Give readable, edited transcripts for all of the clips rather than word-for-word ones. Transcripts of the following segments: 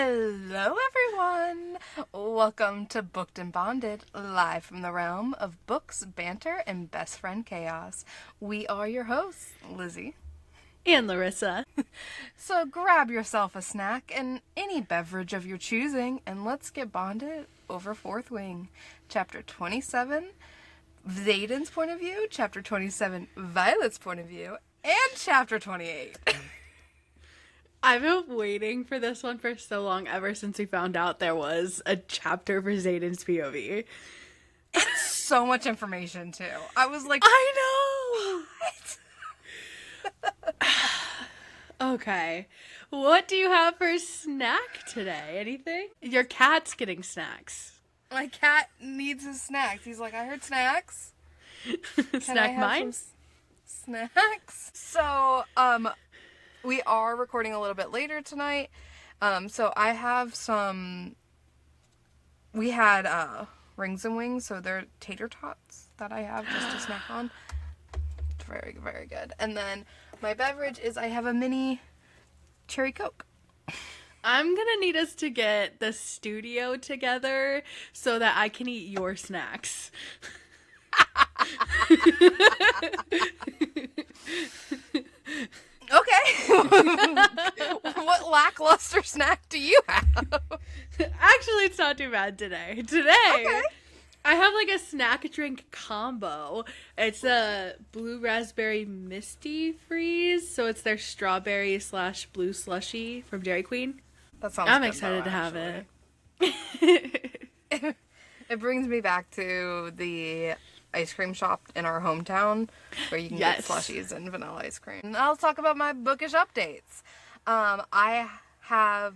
Hello, everyone! Welcome to Booked and Bonded, live from the realm of books, banter, and best friend chaos. We are your hosts, Lizzie and Larissa. So grab yourself a snack and any beverage of your choosing, and let's get bonded over Fourth Wing. Chapter 27, Xaden's point of view, Chapter 27, Violet's point of view, and Chapter 28. I've been waiting for this one for so long, ever since we found out there was a chapter for Xaden's POV. It's so much information, too. I was like, I know! What? Okay. What do you have for snack today? Anything? Your cat's getting snacks. My cat needs his snacks. He's like, I heard snacks. Snack mine? Snacks? So, we are recording a little bit later tonight. So I have we had rings and wings, so they're tater tots that I have just to snack on. It's very, very good. And then my beverage is I have a mini cherry Coke. I'm gonna need us to get the studio together so that I can eat your snacks. Okay. What lackluster snack do you have? Actually, it's not too bad today. Okay. I have like a snack drink combo. It's a blue raspberry misty freeze, so it's their strawberry / blue slushy from Dairy Queen. That sounds I'm good, excited though, to have it. It brings me back to the ice cream shop in our hometown where you can get slushies and vanilla ice cream. And I'll talk about my bookish updates. I have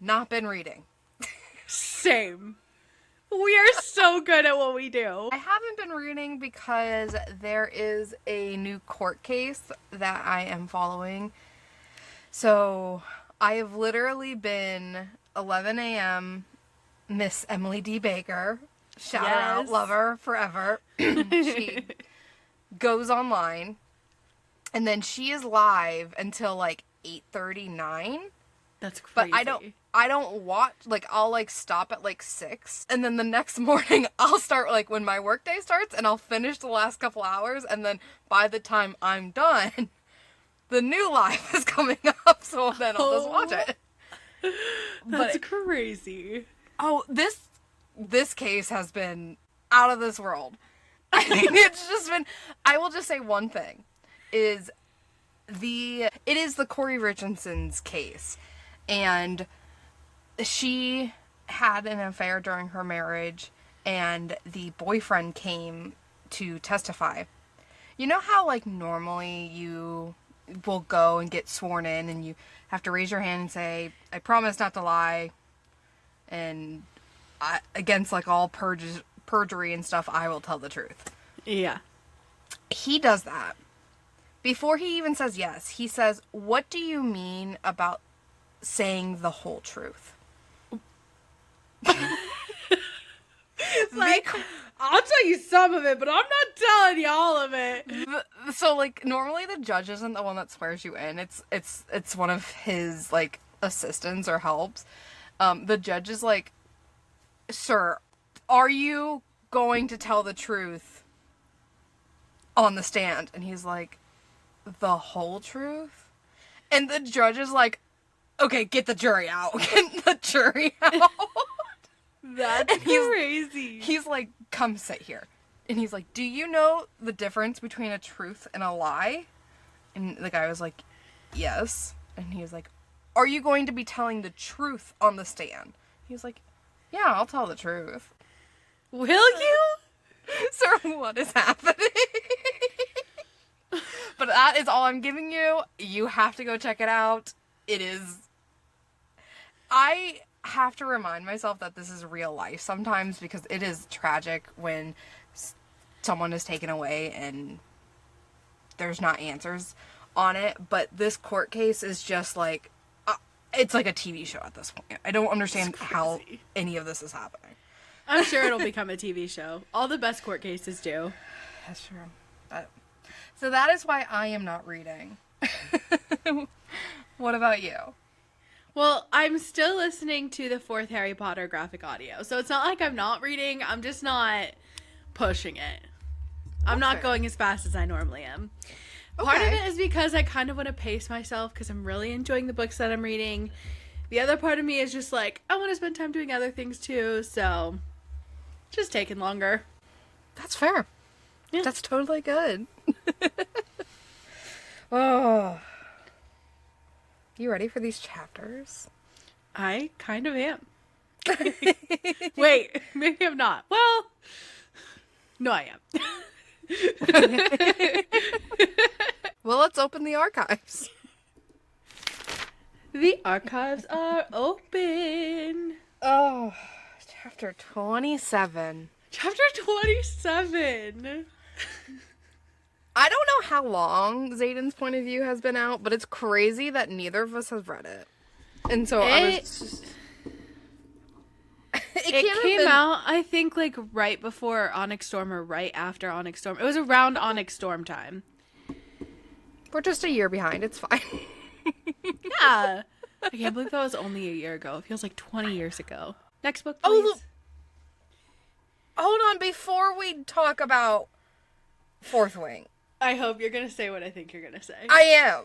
not been reading. Same. We are so good at what we do. I haven't been reading because there is a new court case that I am following. So I have literally been 11 a.m. Miss Emily D. Baker. Shout her out, love her forever. She goes online, and then she is live until like 8:39. That's crazy. But I don't watch, like, I'll like stop at like 6, and then the next morning I'll start like when my workday starts, and I'll finish the last couple hours, and then by the time I'm done, the new live is coming up, so then I'll just watch it. That's crazy. Oh, this case has been out of this world. I mean, it's just been, I will just say one thing, it is the Corey Richardson's case, and she had an affair during her marriage, and the boyfriend came to testify. You know how, like, normally you will go and get sworn in, and you have to raise your hand and say, I promise not to lie, and against, like, all perjury and stuff, I will tell the truth. Yeah. He does that. Before he even says yes, he says, what do you mean about saying the whole truth? Like, I'll tell you some of it, but I'm not telling you all of it. So, like, normally the judge isn't the one that swears you in. It's one of his, like, assistants or helps. The judge is like, sir, are you going to tell the truth on the stand? And he's like, the whole truth? And the judge is like, okay, get the jury out. Get the jury out. That's crazy. He's like, come sit here. And he's like, do you know the difference between a truth and a lie? And the guy was like, yes. And he was like, are you going to be telling the truth on the stand? He was like, yeah, I'll tell the truth. Will you? Sir, what is happening? But that is all I'm giving you. You have to go check it out. It is... I have to remind myself that this is real life sometimes, because it is tragic when someone is taken away and there's not answers on it. But this court case is just like... it's like a TV show at this point. I don't understand how any of this is happening. I'm sure it'll become a TV show. All the best court cases do. That's true. So that is why I am not reading. What about you? Well, I'm still listening to the 4th Harry Potter graphic audio, so it's not like I'm not reading. I'm just not pushing it. I'm not going as fast as I normally am. Part of it is because I kind of want to pace myself because I'm really enjoying the books that I'm reading. The other part of me is just like, I want to spend time doing other things too, so just taking longer. That's fair. Yeah. That's totally good. Oh. You ready for these chapters? I kind of am. Wait, maybe I'm not. Well, no, I am. Well, let's open the archives. The archives are open. Oh, chapter 27. Chapter 27. I don't know how long Xaden's point of view has been out, but it's crazy that neither of us have read it. And so I was just... It came out, I think, like, right before Onyx Storm or right after Onyx Storm. It was around Onyx Storm time. We're just a year behind. It's fine. Yeah. I can't believe that was only a year ago. It feels like 20 years ago. Next book, please. Hold on. Before we talk about Fourth Wing. I hope you're going to say what I think you're going to say. I am.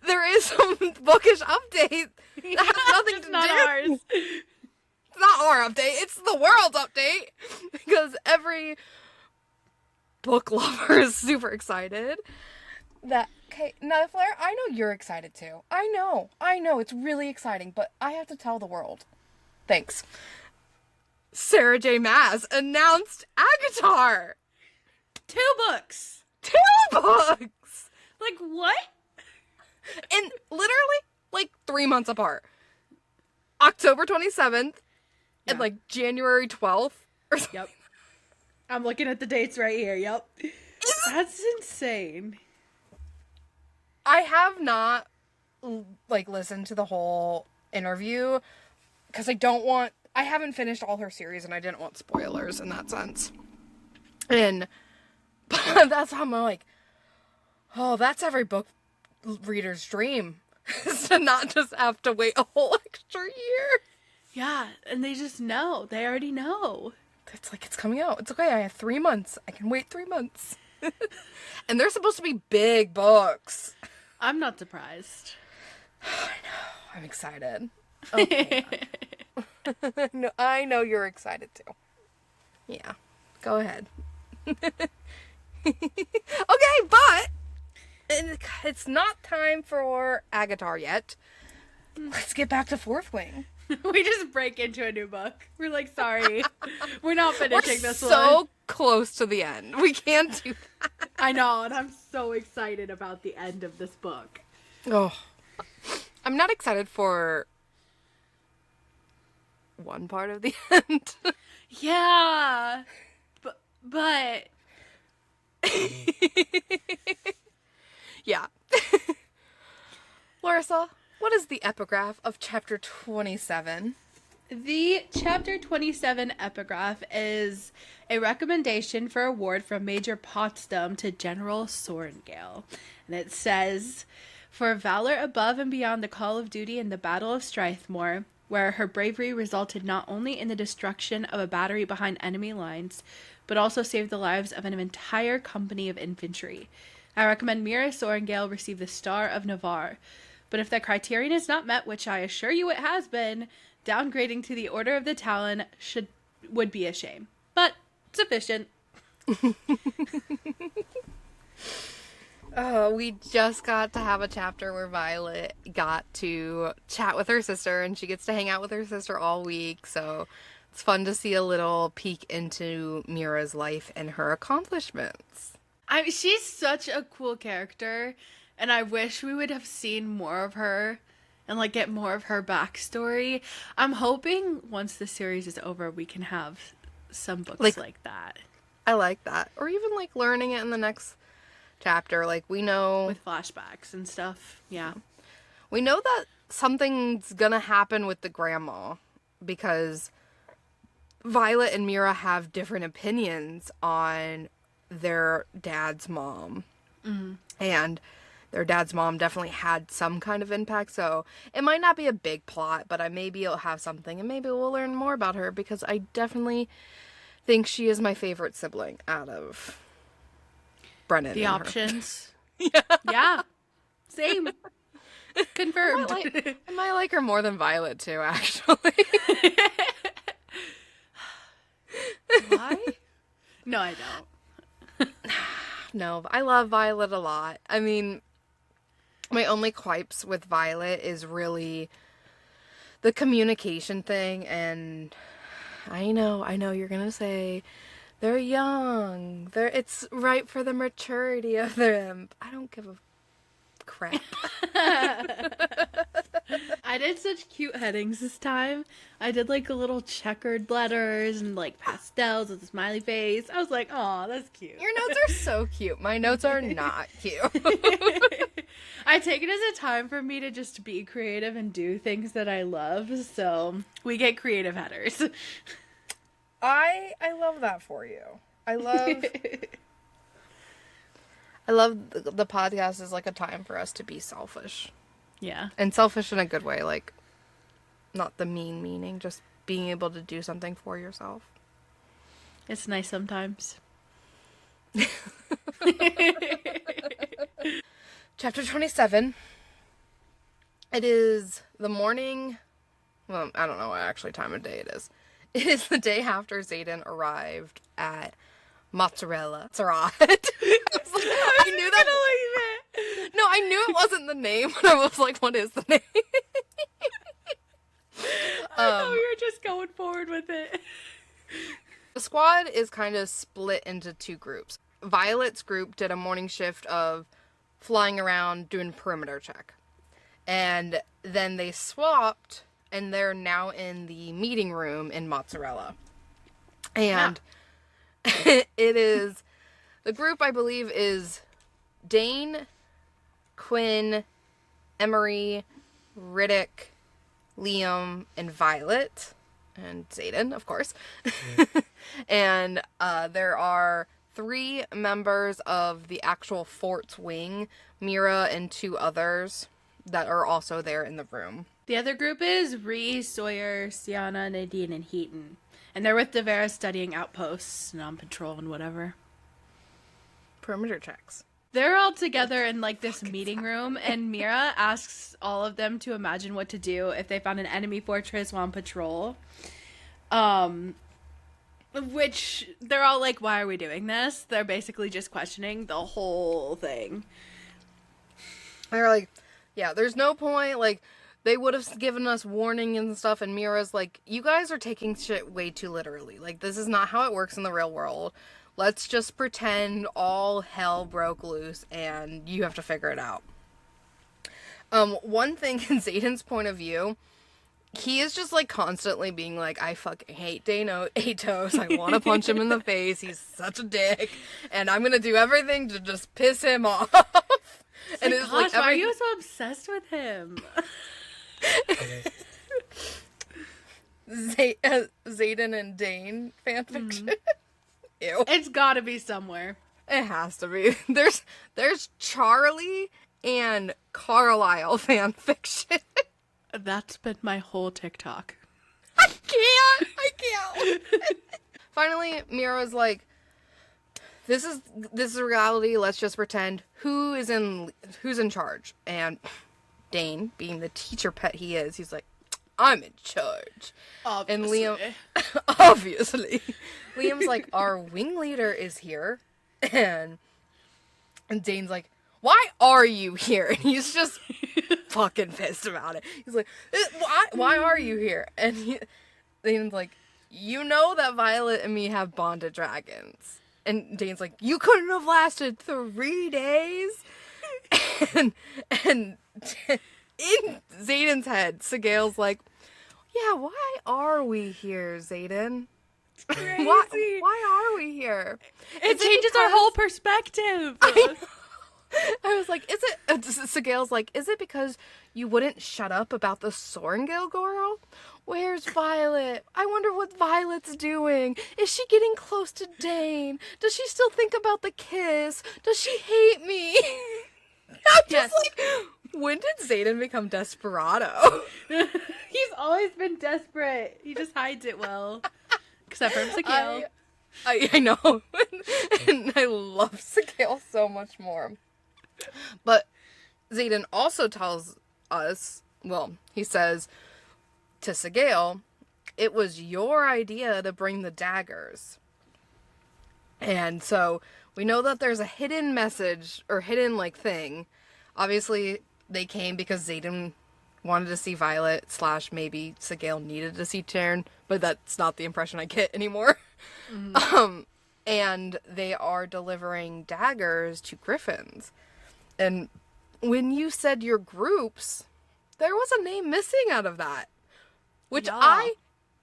There is some bookish update that has nothing to do. Ours. It's not our update. It's the world's update. Because every book lover is super excited. Okay, now, Flair, I know you're excited too. I know. It's really exciting, but I have to tell the world. Thanks. Sarah J. Maas announced Agatar. 2 books. 2 books! Like, what? And literally, like, 3 months apart. October 27th and, like, January 12th or something. Yep. I'm looking at the dates right here. Yep. That's insane. I have not, like, listened to the whole interview because I haven't finished all her series and I didn't want spoilers in that sense. And that's how I'm like, oh, that's every book reader's dream. Is to not just have to wait a whole extra year. Yeah, and they just know. They already know. It's like, it's coming out. It's okay. I have 3 months. I can wait 3 months. And they're supposed to be big books. I'm not surprised. I know. I'm excited. Okay. No, I know you're excited too. Yeah. Go ahead. Okay, but it's not time for Agatar yet. Let's get back to Fourth Wing. We just break into a new book. We're like, sorry. We're not finishing this one. We're so close to the end. We can't do that. I know, and I'm so excited about the end of this book. Oh. I'm not excited for one part of the end. Yeah. But yeah. Larissa, what is the epigraph of chapter 27? The chapter 27 epigraph is a recommendation for award from Major Potsdam to General Sorengale. And it says, for valor above and beyond the call of duty in the Battle of Strathmore, where her bravery resulted not only in the destruction of a battery behind enemy lines, but also saved the lives of an entire company of infantry. I recommend Mira Sorengale receive the Star of Navarre. But if the criterion is not met, which I assure you it has been, downgrading to the Order of the Talon would be a shame. But sufficient. Oh, we just got to have a chapter where Violet got to chat with her sister, and she gets to hang out with her sister all week, so it's fun to see a little peek into Mira's life and her accomplishments. She's such a cool character, and I wish we would have seen more of her and, like, get more of her backstory. I'm hoping once the series is over, we can have some books like that. I like that. Or even, like, learning it in the next chapter. Like, we know... with flashbacks and stuff, yeah. We know that something's gonna happen with the grandma because Violet and Mira have different opinions on their dad's mom. Mm-hmm. And their dad's mom definitely had some kind of impact, so it might not be a big plot, but maybe it'll have something, and maybe we'll learn more about her, because I definitely think she is my favorite sibling out of Brennan. The and options. Her. Yeah. Same. Confirmed. I might like her more than Violet, too, actually. Why? No, I don't. No, I love Violet a lot. I mean, my only quipes with Violet is really the communication thing, and I know you're gonna say they're young. It's right for the maturity of them. I don't give a crap. I did such cute headings this time. I did like a little checkered letters and like pastels with a smiley face. I was like, "Aw, that's cute." Your notes are so cute. My notes are not cute. I take it as a time for me to just be creative and do things that I love. So we get creative headers. I love that for you. I love the podcast is like a time for us to be selfish. Yeah. And selfish in a good way, like not the meaning, just being able to do something for yourself. It's nice sometimes. Chapter 27. It is the morning. Well, I don't know what actually time of day it is. It is the day after Xaden arrived at Mozzarella. I knew that. No, I knew it wasn't the name, but I was like, what is the name? I thought we were just going forward with it. The squad is kind of split into two groups. Violet's group did a morning shift of flying around doing perimeter check. And then they swapped, and they're now in the meeting room in Mozzarella. And it is, the group I believe is Dane, Quinn, Emery, Riddick, Liam, and Violet. And Xaden, of course. And there are 3 members of the actual fort's wing, Mira and 2 others that are also there in the room. The other group is Ree, Sawyer, Sienna, Nadine, and Heaton. And they're with Devera studying outposts and on patrol and whatever. Perimeter checks. They're all together in like this meeting room, and Mira asks all of them to imagine what to do if they found an enemy fortress while on patrol. Which they're all like, why are we doing this? They're basically just questioning the whole thing. They're like, yeah, there's no point, like, they would have given us warning and stuff, and Mira's like, you guys are taking shit way too literally. Like, this is not how it works in the real world. Let's just pretend all hell broke loose, and you have to figure it out. One thing in Xaden's point of view, he is just, like, constantly being like, I fucking hate Atos. I want to punch him in the face. He's such a dick. And I'm going to do everything to just piss him off. And it's like, why are you so obsessed with him? Xaden and Dane fanfiction. Ew. It's gotta be somewhere. It has to be. There's Charlie and Carlisle fanfiction. That's been my whole TikTok. I can't. Finally, Mira's like, this is reality. Let's just pretend. Who's in charge? And Dane, being the teacher pet he is, he's like, I'm in charge. Obviously. And Liam, obviously, Liam's like, our wing leader is here, and Dane's like, why are you here? And he's just fucking pissed about it. He's like, why are you here? And Dane's like, you know that Violet and me have bonded dragons. And Dane's like, you couldn't have lasted 3 days? And in Xaden's head, Sigale's like, yeah, why are we here, Xaden? Crazy. Why are we here? It changes our whole perspective. I was like, is it... Sigale's like, is it because you wouldn't shut up about the Sorengale girl? Where's Violet? I wonder what Violet's doing. Is she getting close to Dane? Does she still think about the kiss? Does she hate me? I just like, when did Xaden become Desperado? He's always been desperate. He just hides it well. Except for Sigale. I know. And I love Sigale so much more. But Xaden also tells us, well, he says to Sigale, it was your idea to bring the daggers. And so we know that there's a hidden message or hidden like thing. Obviously, they came because Xaden wanted to see Violet / maybe Sigale needed to see Taryn, but that's not the impression I get anymore. Mm-hmm. And they are delivering daggers to griffins. And when you said your groups, there was a name missing out of that, which I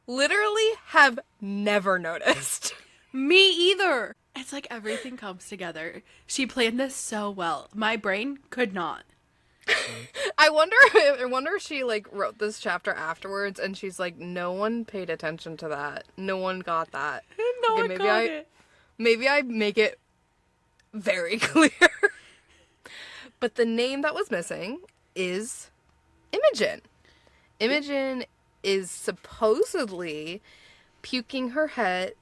literally have never noticed. Me either. It's like everything comes together. She planned this so well. My brain could not. I wonder if she like wrote this chapter afterwards and she's like, no one paid attention to that. No one got that. No one got it. Maybe I make it very clear. But the name that was missing is Imogen. Imogen is supposedly puking her head.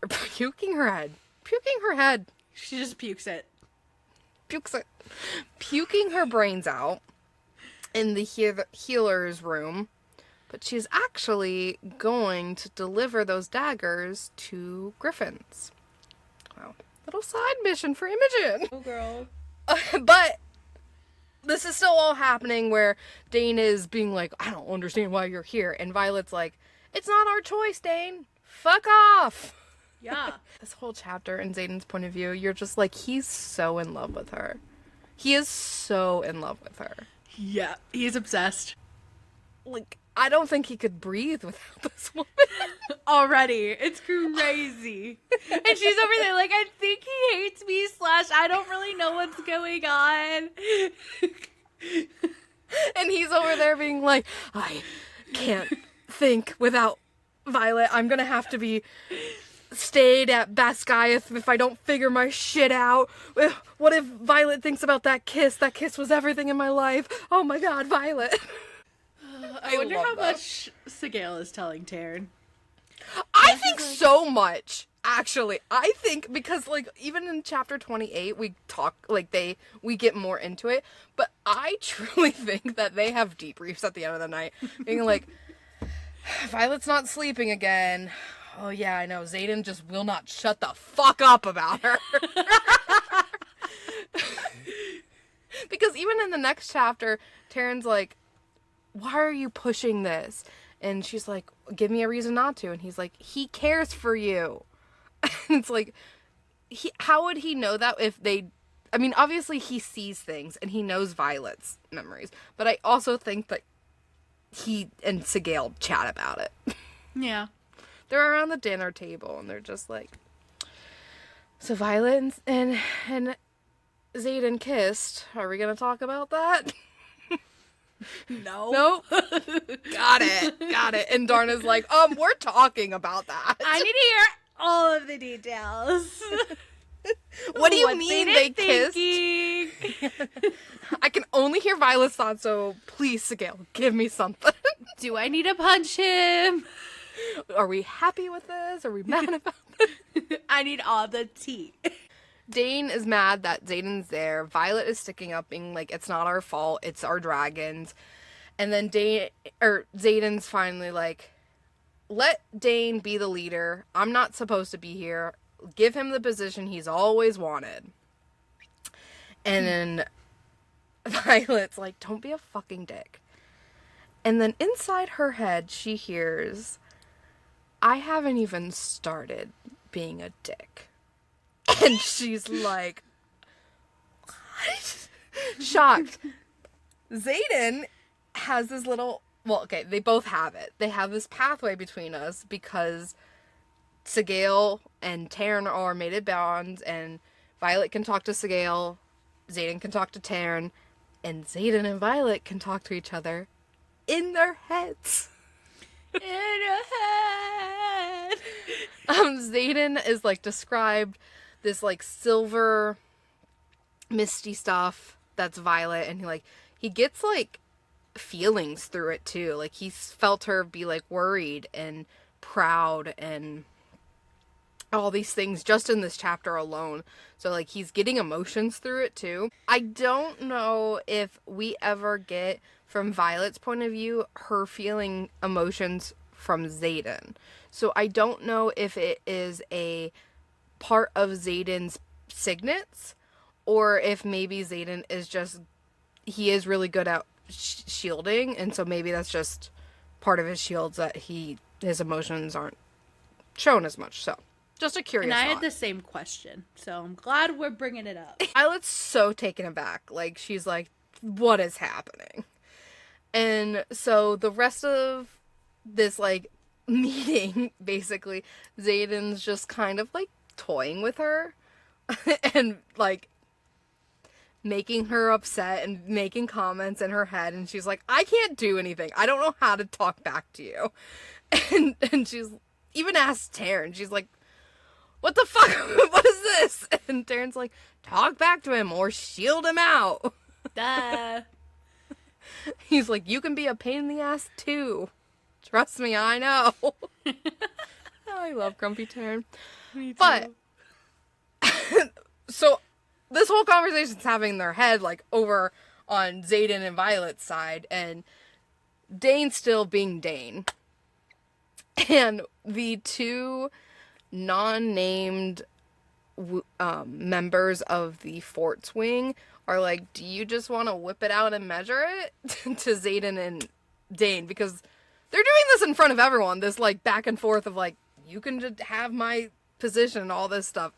She just pukes it. Puking her brains out in the healer's room, but she's actually going to deliver those daggers to griffins. Wow. Little side mission for Imogen. Oh, girl. But this is still all happening where Dane is being like, I don't understand why you're here. And Violet's like, it's not our choice, Dane. Fuck off. Yeah. This whole chapter in Xaden's point of view, you're just like, he's so in love with her. He is so in love with her. Yeah, he's obsessed. Like, I don't think he could breathe without this woman. Already. It's crazy. And she's over there like, I think he hates me / I don't really know what's going on. And he's over there being like, I can't think without Violet. I'm gonna have to be stayed at Basgiath if I don't figure my shit out. What if Violet thinks about that kiss? That kiss was everything in my life. Oh my god, Violet. I wonder how much Sigale is telling Taryn. I think so much, actually. I think because, like, even in chapter 28, we talk, like, we get more into it, but I truly think that they have debriefs at the end of the night, being like, Violet's not sleeping again. Oh yeah, I know. Xaden just will not shut the fuck up about her. Because even in the next chapter, Taryn's like, why are you pushing this? And she's like, give me a reason not to. And he's like, he cares for you. And it's like, how would he know that if they... I mean, obviously he sees things and he knows Violet's memories. But I also think that he and Sigale chat about it. Yeah. They're around the dinner table and they're just like, so Violet and Xaden kissed. Are we going to talk about that? No. Nope. Got it. And Darna's like, we're talking about that. I need to hear all of the details. What do you mean they kissed? I can only hear Violet's thoughts, so please, Sigale, give me something. Do I need to punch him? Are we happy with this? Are we mad about this? I need all the tea. Dane is mad that Xaden's there. Violet is sticking up, being like, it's not our fault, it's our dragons. And then Xaden's finally like, let Dane be the leader. I'm not supposed to be here. Give him the position he's always wanted. And then Violet's like, don't be a fucking dick. And then inside her head, she hears, I haven't even started being a dick. And she's like, what? Shocked. Xaden has this little, well, okay, they both have it. They have this pathway between us because Sigale and Taryn are mated bonds, and Violet can talk to Sigale, Xaden can talk to Taryn, and Xaden and Violet can talk to each other in their heads. In her head. Xaden is like described this like silver misty stuff, that's Violet, and he gets like feelings through it too. Like he's felt her be like worried and proud and all these things just in this chapter alone. So like he's getting emotions through it too. I don't know if we ever get from Violet's point of view her feeling emotions from Xaden. So I don't know if it is a part of Xaden's signets or if maybe Xaden is just, he is really good at shielding, and so maybe that's just part of his shields that his emotions aren't shown as much. So just a curious And I thought. had the same question, so I'm glad we're bringing it up. Violet's so taken aback. Like, she's like, what is happening? And so the rest of this, like, meeting, basically, Xaden's just kind of, like, toying with her. And, like, making her upset and making comments in her head. And she's like, I can't do anything. I don't know how to talk back to you. And she's even asked Taryn. She's like, what the fuck? What is this? And Taryn's like, talk back to him or shield him out. Duh. He's like, you can be a pain in the ass too. Trust me, I know. I love Grumpy Taryn. Me too. But, so, this whole conversation's happening in their head, like, over on Xaden and Violet's side, and Dane's still being Dane. And the two non-named members of the fort's wing are like, do you just want to whip it out and measure it? To Xaden and Dane, because they're doing this in front of everyone, this like back and forth of like, you can just have my position and all this stuff.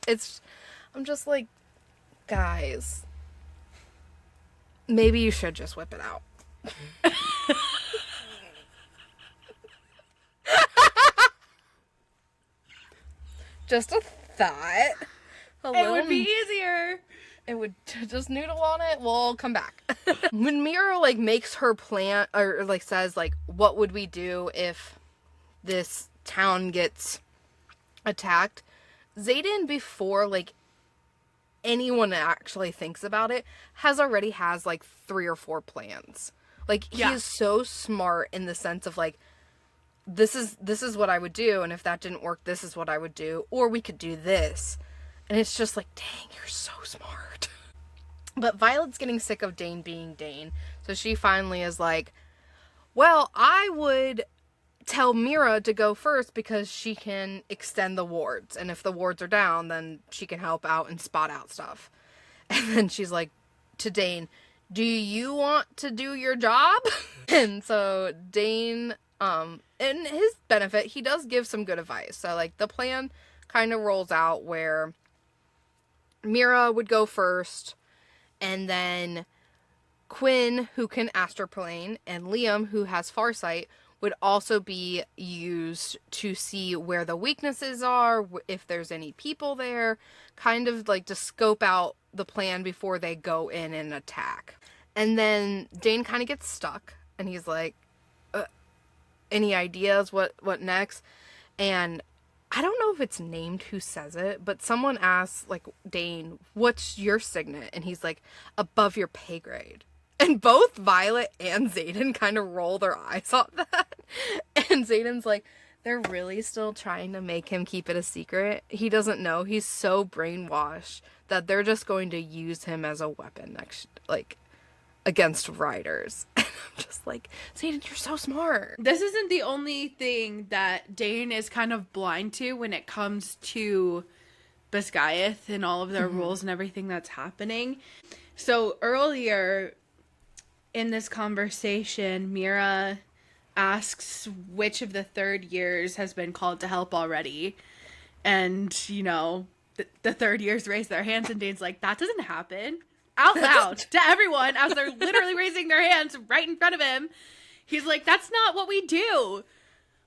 I'm just like, guys, maybe you should just whip it out. Just a thought. It would be easier. It would just noodle on it. We'll come back. When Mira like makes her plan, or like says like, what would we do if this town gets attacked? Xaden, before like anyone actually thinks about it, has like 3 or 4 plans. Like he is so smart in the sense of like, this is what I would do, and if that didn't work, this is what I would do, or we could do this. And it's just like, dang, you're so smart. But Violet's getting sick of Dane being Dane, so she finally is like, well, I would tell Mira to go first because she can extend the wards, and if the wards are down, then she can help out and spot out stuff. And then she's like to Dane, do you want to do your job? And so Dane, in his benefit, he does give some good advice. So, like, the plan kind of rolls out where Mira would go first, and then Quinn, who can astroplane, and Liam, who has farsight, would also be used to see where the weaknesses are, if there's any people there, kind of like to scope out the plan before they go in and attack. And then Dane kind of gets stuck, and he's like, any ideas what next? And I don't know if it's named who says it, but someone asks like, Dane, what's your signet? And he's like, above your pay grade. And both Violet and Xaden kind of roll their eyes at that. And Xaden's like, they're really still trying to make him keep it a secret. He doesn't know. He's so brainwashed that they're just going to use him as a weapon against riders. And I'm just like, Xaden, you're so smart. This isn't the only thing that Dane is kind of blind to when it comes to Basgiath and all of their rules and everything that's happening. So earlier in this conversation, Mira asks which of the third years has been called to help already. And, you know, the third years raise their hands, and Dane's like, that doesn't happen. Out loud to everyone as they're literally raising their hands right in front of him. He's like, that's not what we do.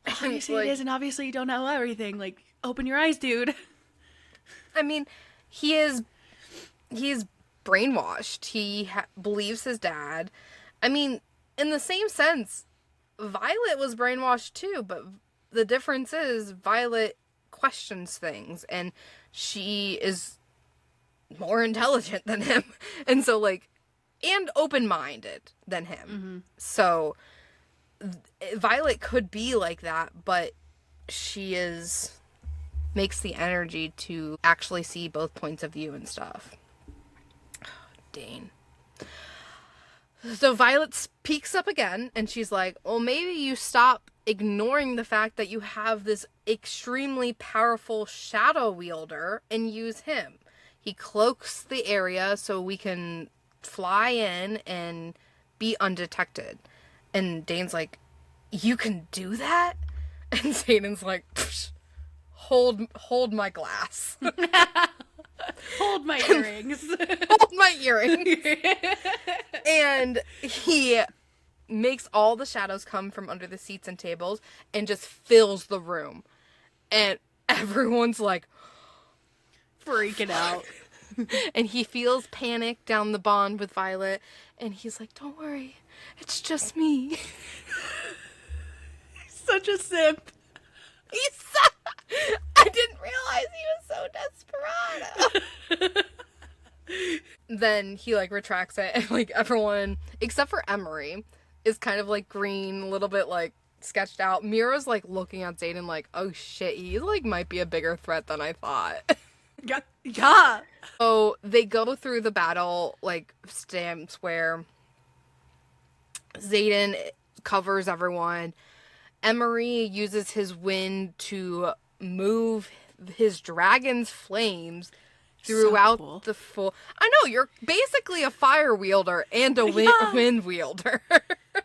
Obviously it is, and obviously you don't know everything. Like, open your eyes, dude. I mean, he's brainwashed. He believes his dad. I mean, in the same sense, Violet was brainwashed too, but the difference is Violet questions things, and she is more intelligent than him. And so, like, and open-minded than him. So Violet could be like that, but she makes the energy to actually see both points of view and stuff. Dane. So Violet speaks up again, and she's like, well, maybe you stop ignoring the fact that you have this extremely powerful shadow wielder and use him. He cloaks the area so we can fly in and be undetected. And Dane's like, you can do that? And Xaden's like, hold my glass. Hold my earrings. Hold my earrings. And he makes all the shadows come from under the seats and tables and just fills the room. And everyone's like freaking out. And he feels panic down the bond with Violet. And he's like, don't worry, it's just me. He's such a simp. I didn't realize he was so desperado. Then he, like, retracts it, and, like, everyone, except for Emery, is kind of, like, green, a little bit, like, sketched out. Mira's, like, looking at Xaden like, oh, shit, he, like, might be a bigger threat than I thought. Yeah. So they go through the battle, like, stamps where Xaden covers everyone. Emery uses his wind to move his dragon's flames throughout the full... I know, you're basically a fire wielder and a wind wielder.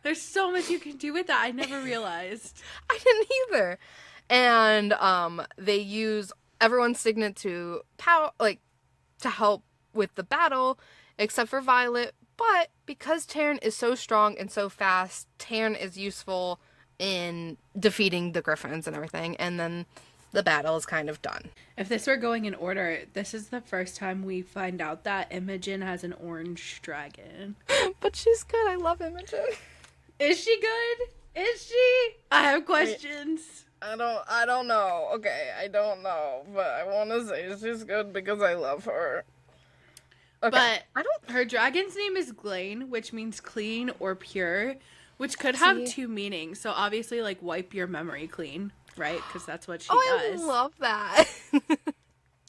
There's so much you can do with that. I never realized. I didn't either. And they use everyone's signet to to help with the battle, except for Violet. But because Taryn is so strong and so fast, Taryn is useful in defeating the griffins and everything, and then the battle is kind of done. If this were going in order, this is the first time we find out that Imogen has an orange dragon. But she's good. I love Imogen. Is she good? Is she? I have questions. I don't know. Okay, I don't know, but I want to say she's good because I love her. Okay. But her dragon's name is Glain, which means clean or pure, which could have two meanings. So obviously, like, wipe your memory clean, right? Because that's what she does. I love that.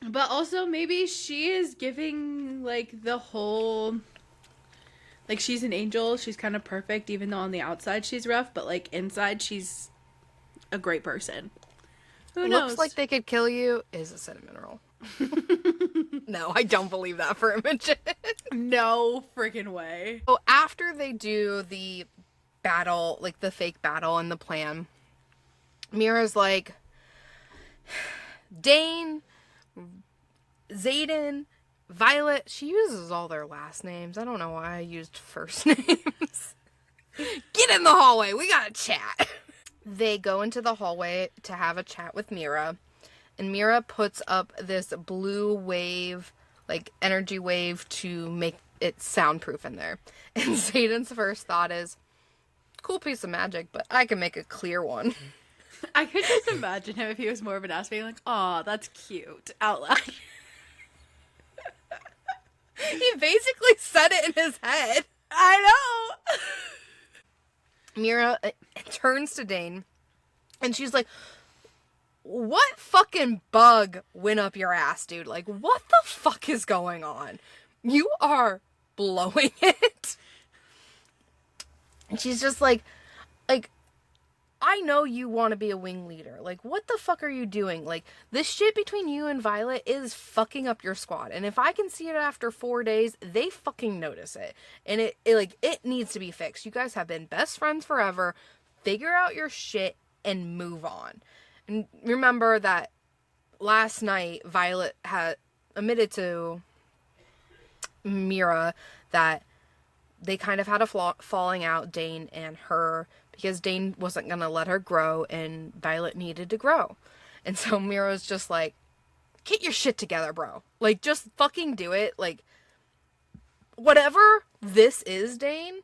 But also, maybe she is giving, like, the whole... Like, she's an angel. She's kind of perfect, even though on the outside she's rough. But, like, inside she's a great person. Who knows? Looks like they could kill you is a cinnamon roll. No, I don't believe that for Imogen. No freaking way. So after they do the battle, like the fake battle and the plan, Mira's like, Dane, Xaden, Violet, she uses all their last names. I don't know why I used first names. Get in the hallway, we gotta chat. They go into the hallway to have a chat with Mira. And Mira puts up this blue wave, like energy wave, to make it soundproof in there. And Xaden's first thought is, cool piece of magic, but I can make a clear one. I could just imagine him if he was more of an ass being like, aw, that's cute, out loud. He basically said it in his head. I know! Mira turns to Dane, and she's like, what fucking bug went up your ass, dude? Like, what the fuck is going on? You are blowing it. And she's just like, I know you want to be a wing leader. Like, what the fuck are you doing? Like, this shit between you and Violet is fucking up your squad. And if I can see it after 4 days, they fucking notice it. And it needs to be fixed. You guys have been best friends forever. Figure out your shit and move on. And remember that last night, Violet had admitted to Mira that they kind of had a falling out, Dane and her, because Dane wasn't going to let her grow and Violet needed to grow. And so Mira's just like, get your shit together, bro. Like, just fucking do it. Like, whatever this is, Dane,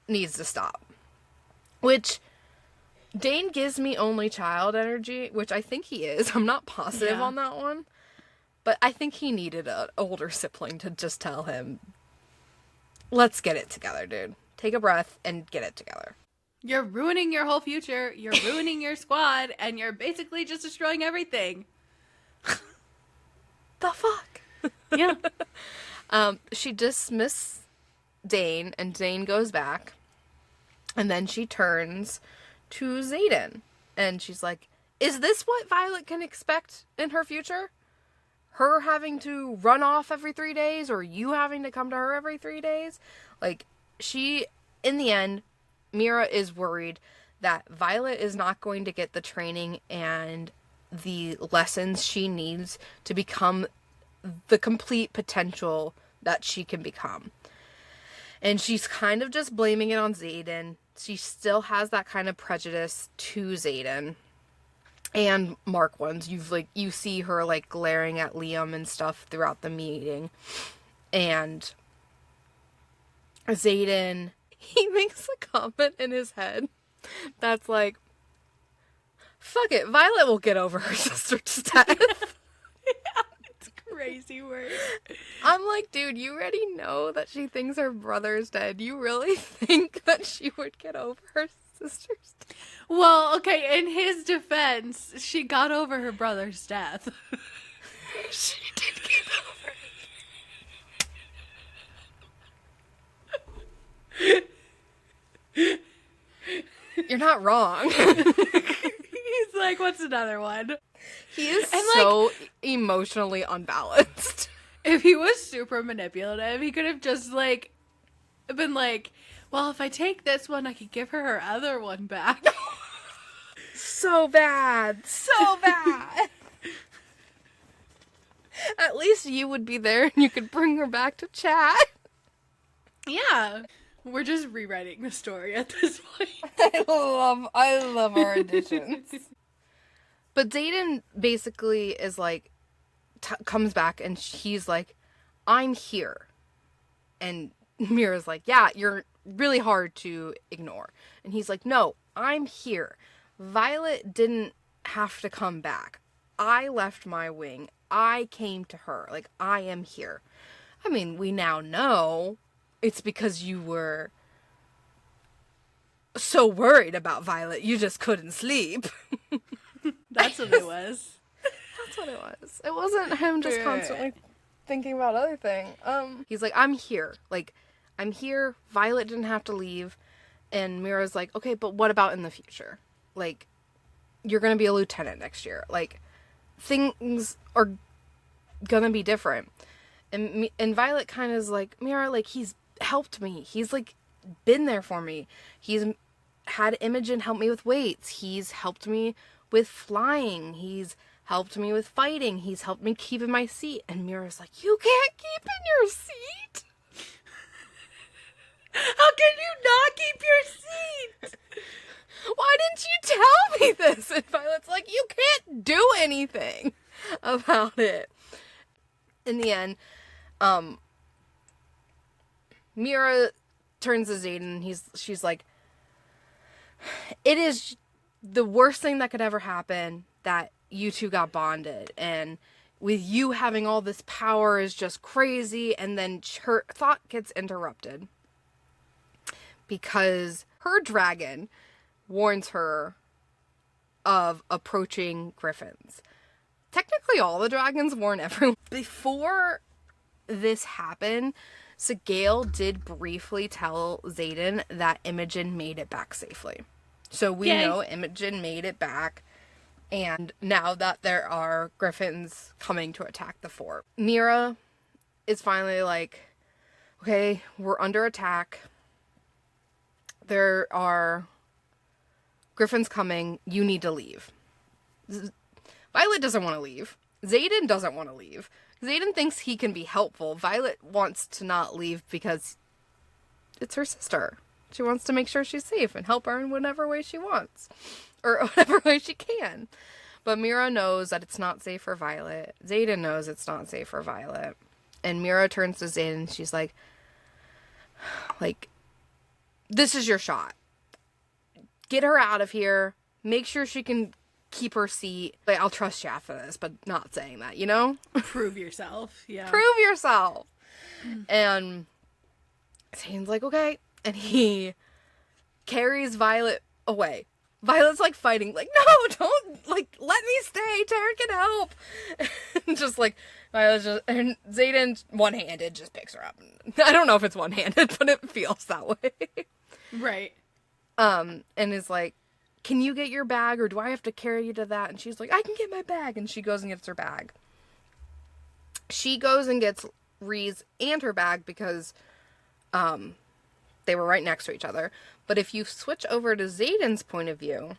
needs to stop. Which, Dane gives me only child energy, which I think he is. I'm not positive on that one. But I think he needed an older sibling to just tell him, let's get it together, dude. Take a breath and get it together. You're ruining your whole future. You're ruining your squad, and you're basically just destroying everything. The fuck? Yeah. She dismisses Dane, and Dane goes back. And then she turns to Xaden. And she's like, is this what Violet can expect in her future? Her having to run off every 3 days, or you having to come to her every 3 days? Like, in the end, Mira is worried that Violet is not going to get the training and the lessons she needs to become the complete potential that she can become. And she's kind of just blaming it on Xaden. She still has that kind of prejudice to Xaden and Mark ones. You see her like glaring at Liam and stuff throughout the meeting. And Xaden, he makes a comment in his head that's like, fuck it, Violet will get over her sister's death. Yeah, it's crazy word. I'm like, dude, you already know that she thinks her brother's dead. You really think that she would get over her sister's death? Well, okay, in his defense, she got over her brother's death. She did get over it. You're not wrong. He's like, what's another one? He is so emotionally unbalanced. If he was super manipulative, he could have just, like, been like, well, if I take this one, I could give her her other one back. So bad. So bad. At least you would be there and you could bring her back to chat. Yeah. We're just rewriting the story at this point. I love our additions. But Xaden basically is like, comes back and he's like, I'm here. And Mira's like, yeah, you're really hard to ignore. And he's like, no, I'm here. Violet didn't have to come back. I left my wing. I came to her. Like, I am here. I mean, we now know it's because you were so worried about Violet, you just couldn't sleep. That's what it was. That's what it was. It wasn't him just constantly thinking about other things. He's like, I'm here. Like, I'm here. Violet didn't have to leave. And Mira's like, okay, but what about in the future? Like, you're gonna be a lieutenant next year. Like, things are gonna be different. And Violet kind of is like, Mira, like, he's helped me. He's, like, been there for me. He's had Imogen help me with weights. He's helped me with flying. He's helped me with fighting. He's helped me keep in my seat. And Mira's like, you can't keep in your seat? How can you not keep your seat? Why didn't you tell me this? And Violet's like, you can't do anything about it. In the end, Mira turns to Xaden and she's like, it is the worst thing that could ever happen that you two got bonded, and with you having all this power is just crazy. And then her thought gets interrupted because her dragon warns her of approaching griffins. Technically, all the dragons warn everyone. Before this happened, Sigale did briefly tell Xaden that Imogen made it back safely. So we know Imogen made it back, and now that there are griffins coming to attack the fort, Mira is finally like, okay, we're under attack. There are griffins coming. You need to leave. Violet doesn't want to leave. Xaden doesn't want to leave. Xaden thinks he can be helpful. Violet wants to not leave because it's her sister. She wants to make sure she's safe and help her in whatever way she wants. Or whatever way she can. But Mira knows that it's not safe for Violet. Xaden knows it's not safe for Violet. And Mira turns to Xaden and she's like, this is your shot. Get her out of here. Make sure she can keep her seat. Like, I'll trust you after this, but not saying that, you know? Prove yourself. Yeah. Prove yourself. And Xaden's like, okay. And he carries Violet away. Violet's like fighting, like, no, don't, like, let me stay. Taryn can help. And just like, Violet's just, and Xaden one-handed just picks her up. I don't know if it's one-handed, but it feels that way. Right. And is like, can you get your bag or do I have to carry you to that? And she's like, I can get my bag. And she goes and gets her bag. She goes and gets Ree's and her bag because, they were right next to each other. But if you switch over to Xaden's point of view,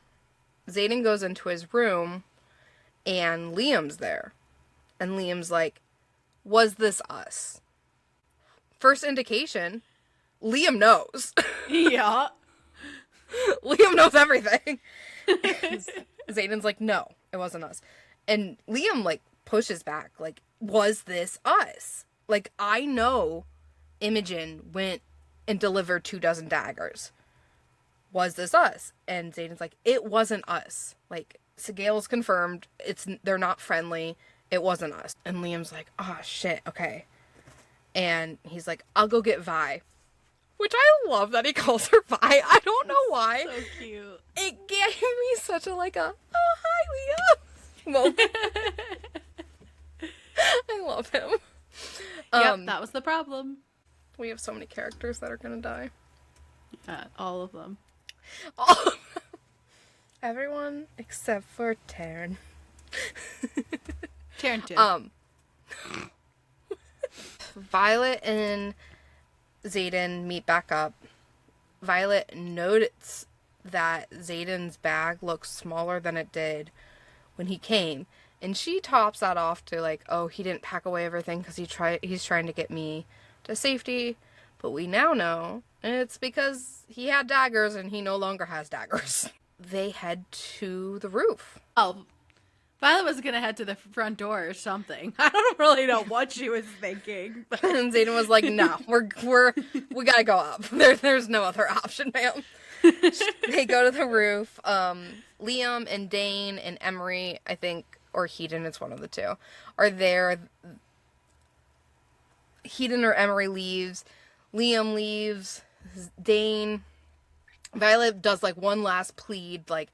Xaden goes into his room and Liam's there. And Liam's like, was this us? First indication, Liam knows. Yeah. Liam knows everything. Xaden's like, no, it wasn't us. And Liam, like, pushes back, like, was this us? Like, I know Imogen went and delivered 24 daggers. Was this us? And Xaden's like, it wasn't us. Like, Sigale's confirmed. They're not friendly. It wasn't us. And Liam's like, oh, shit, okay. And he's like, I'll go get Vi. Which I love that he calls her Vi. I don't know why. So cute. It gave me such a, like, oh, hi, Liam moment. I love him. Yep, that was the problem. We have so many characters that are gonna die. All of them. Everyone except for Taryn. Taryn too. Violet and Xaden meet back up. Violet noticed that Xaden's bag looks smaller than it did when he came. And she tops that off to like, oh, he didn't pack away everything because he's trying to get me to safety. But we now know it's because he had daggers and he no longer has daggers. They head to the roof. Oh, Violet was gonna head to the front door or something. I don't really know what she was thinking. But... And Xaden was like, no, we gotta go up. There's no other option, ma'am. They go to the roof. Liam and Dane and Emery, I think, or Xaden, it's one of the two, are there. Xaden or Emery leaves. Liam leaves. Dane. Violet does like one last plead, like,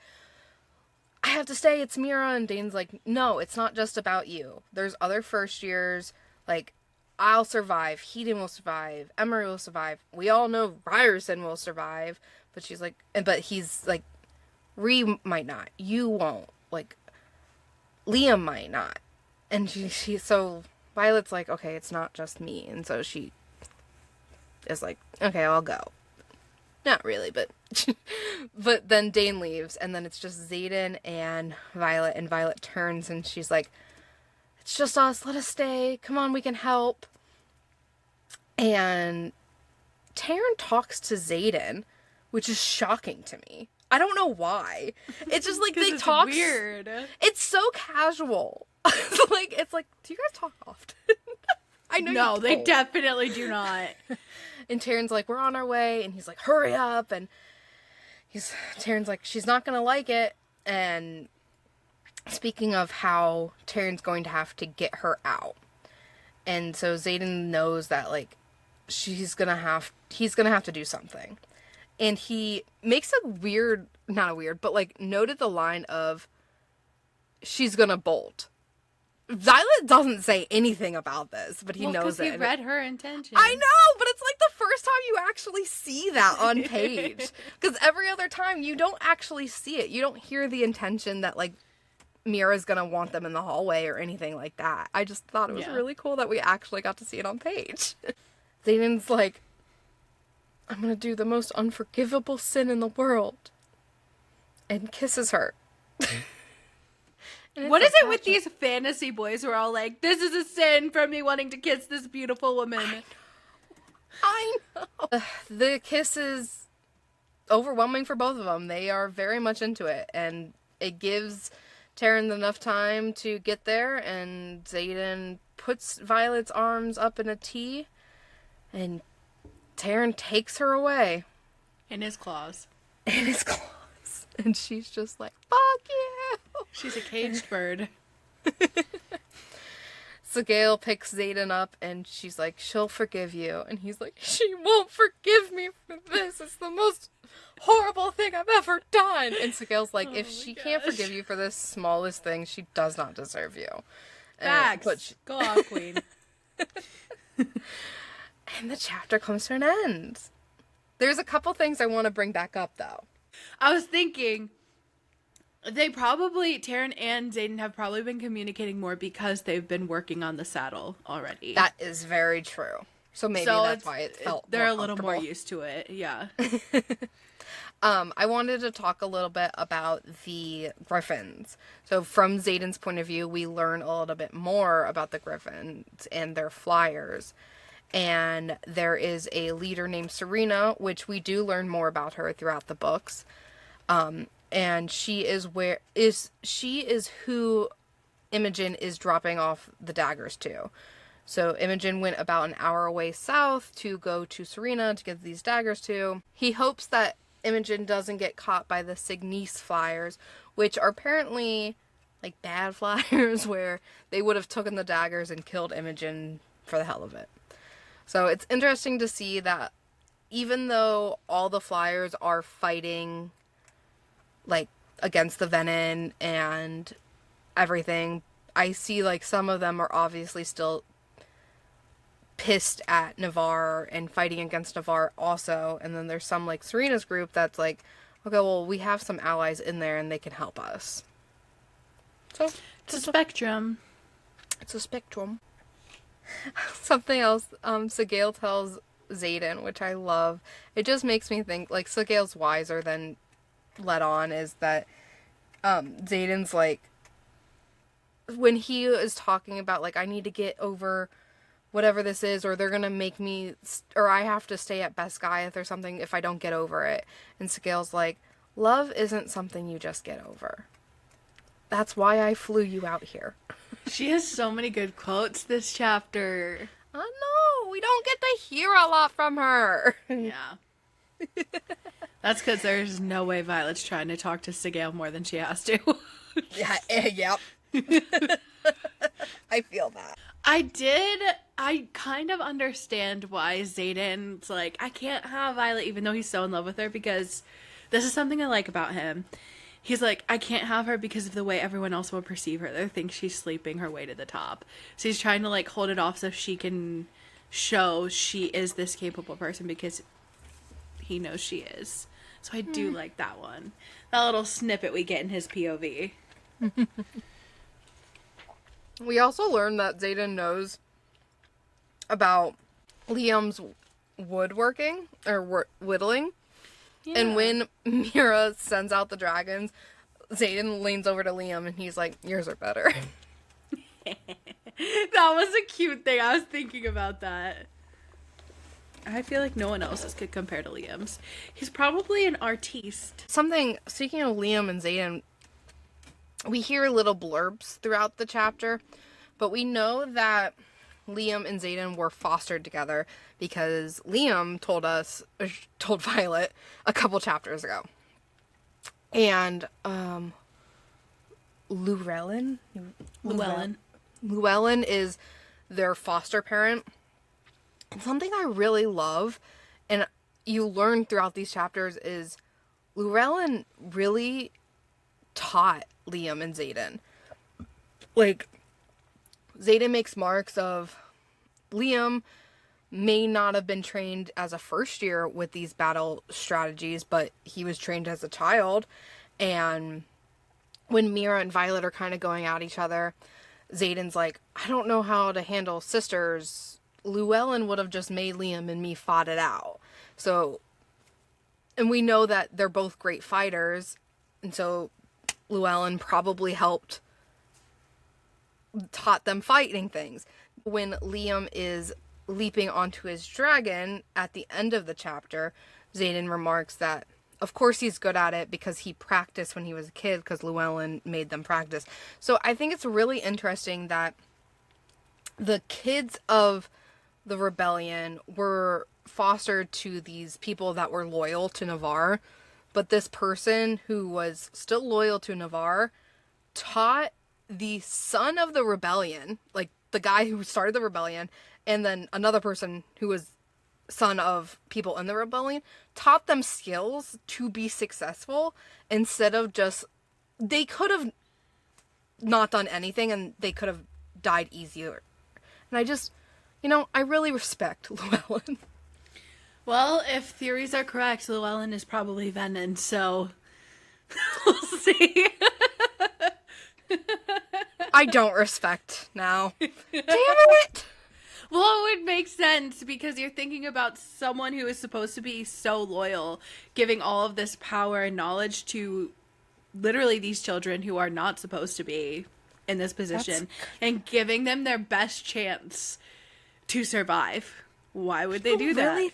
I have to stay, it's Mira. And Dane's like, no, it's not just about you. There's other first years. Like, I'll survive. Xaden will survive. Emery will survive. We all know Ryerson will survive. But she's like, but he's like, Ree might not. You won't. Like, Liam might not. And so Violet's like, okay, it's not just me. And so she is like, okay, I'll go. Not really, but but then Dane leaves, and then it's just Xaden and Violet turns, and she's like, it's just us, let us stay, come on, we can help. And Taryn talks to Xaden, which is shocking to me. I don't know why. It's just like they talk weird. It's so casual. It's like, do you guys talk often? I know. No, they definitely do not. And Taryn's like, we're on our way. And he's like, hurry up. And Taryn's like, she's not going to like it. And speaking of how Taryn's going to have to get her out. And so Xaden knows that, like, he's going to have to do something. And he makes but like noted the line of, she's going to bolt. Violet doesn't say anything about this, but he knows it. Because he read her intention. I know, but it's like the first time you actually see that on page. Because every other time you don't actually see it. You don't hear the intention that, like, Mira's gonna want them in the hallway or anything like that. I just thought it was really cool that we actually got to see it on page. Xaden's like, I'm gonna do the most unforgivable sin in the world. And kisses her. What is it with these fantasy boys who are all like, this is a sin for me wanting to kiss this beautiful woman? I know. The kiss is overwhelming for both of them. They are very much into it. And it gives Taryn enough time to get there. And Xaden puts Violet's arms up in a T. And Taryn takes her away. In his claws. And she's just like, fuck you. She's a caged bird. Sigale picks Xaden up and she's like, she'll forgive you. And he's like, she won't forgive me for this. It's the most horrible thing I've ever done. And Sigale's like, if she can't forgive you for this smallest thing, she does not deserve you. Facts. Go off, queen. And the chapter comes to an end. There's a couple things I want to bring back up, though. I was thinking, Taryn and Xaden have probably been communicating more because they've been working on the saddle already. That is very true. So maybe that's why it felt they're more a little more used to it, yeah. I wanted to talk a little bit about the Griffins. So from Xaden's point of view, we learn a little bit more about the Griffins and their flyers. And there is a leader named Serena, which we do learn more about her throughout the books. And she is who Imogen is dropping off the daggers to. So Imogen went about an hour away south to go to Serena to get these daggers to. He hopes that Imogen doesn't get caught by the Signis flyers, which are apparently like bad flyers where they would have taken the daggers and killed Imogen for the hell of it. So it's interesting to see that even though all the flyers are fighting like against the Venin and everything, I see like some of them are obviously still pissed at Navarre and fighting against Navarre also. And then there's some like Serena's group that's like, okay, well, we have some allies in there and they can help us. So it's a spectrum. It's a spectrum. Something else, Sigale tells Xaden, which I love. It just makes me think, like, Sigale's wiser than let on, is that Xaden's like, when he is talking about, like, I need to get over whatever this is, or they're gonna make me, or I have to stay at Basgiath or something if I don't get over it. And Sigale's like, love isn't something you just get over. That's why I flew you out here. She has so many good quotes this chapter. I know. We don't get to hear a lot from her. Yeah. That's because there's no way Violet's trying to talk to Sigale more than she has to. Yep. I feel that. I kind of understand why Xaden's like, I can't have Violet even though he's so in love with her, because this is something I like about him. He's like, I can't have her because of the way everyone else will perceive her. They think she's sleeping her way to the top. So he's trying to, like, hold it off so she can show she is this capable person because he knows she is. So I do like that one. That little snippet we get in his POV. We also learned that Xaden knows about Liam's woodworking, or whittling. Yeah. And when Mira sends out the dragons, Xaden leans over to Liam and he's like, yours are better. That was a cute thing. I was thinking about that. I feel like no one else's could compare to Liam's. He's probably an artiste. Speaking of Liam and Xaden, we hear little blurbs throughout the chapter, but we know that Liam and Xaden were fostered together because Liam told Violet a couple chapters ago. And, Llewellyn is their foster parent. And something I really love, and you learn throughout these chapters, is Llewellyn really taught Liam and Xaden. Like, Xaden makes marks of Liam may not have been trained as a first year with these battle strategies, but he was trained as a child. And when Mira and Violet are kind of going at each other, Xaden's like, I don't know how to handle sisters. Llewellyn would have just made Liam and me fought it out. So, and we know that they're both great fighters, and so Llewellyn probably taught them fighting things. When Liam is leaping onto his dragon at the end of the chapter, Xaden remarks that, of course he's good at it because he practiced when he was a kid because Llewellyn made them practice. So I think it's really interesting that the kids of the rebellion were fostered to these people that were loyal to Navarre, but this person who was still loyal to Navarre taught the son of the rebellion, like the guy who started the rebellion, and then another person who was son of people in the rebellion, taught them skills to be successful instead of just, they could have not done anything and they could have died easier. And I just, I really respect Llewellyn. Well, if theories are correct, Llewellyn is probably Venin, so we'll see. I don't respect now. Damn it! Well, it would make sense because you're thinking about someone who is supposed to be so loyal, giving all of this power and knowledge to literally these children who are not supposed to be in this position and giving them their best chance to survive. Why would they do that?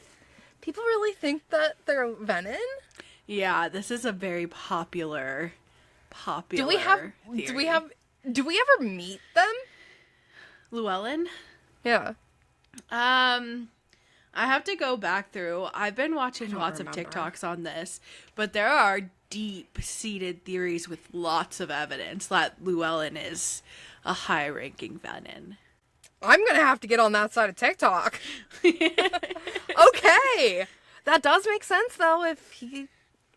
People really think that they're Venin? Yeah, this is a very popular theory. Do we ever meet them? Llewellyn? Yeah. I have to go back through. I've been watching lots of TikToks on this, but there are deep-seated theories with lots of evidence that Llewellyn is a high-ranking Venin. I'm gonna have to get on that side of TikTok. Okay. That does make sense, though, if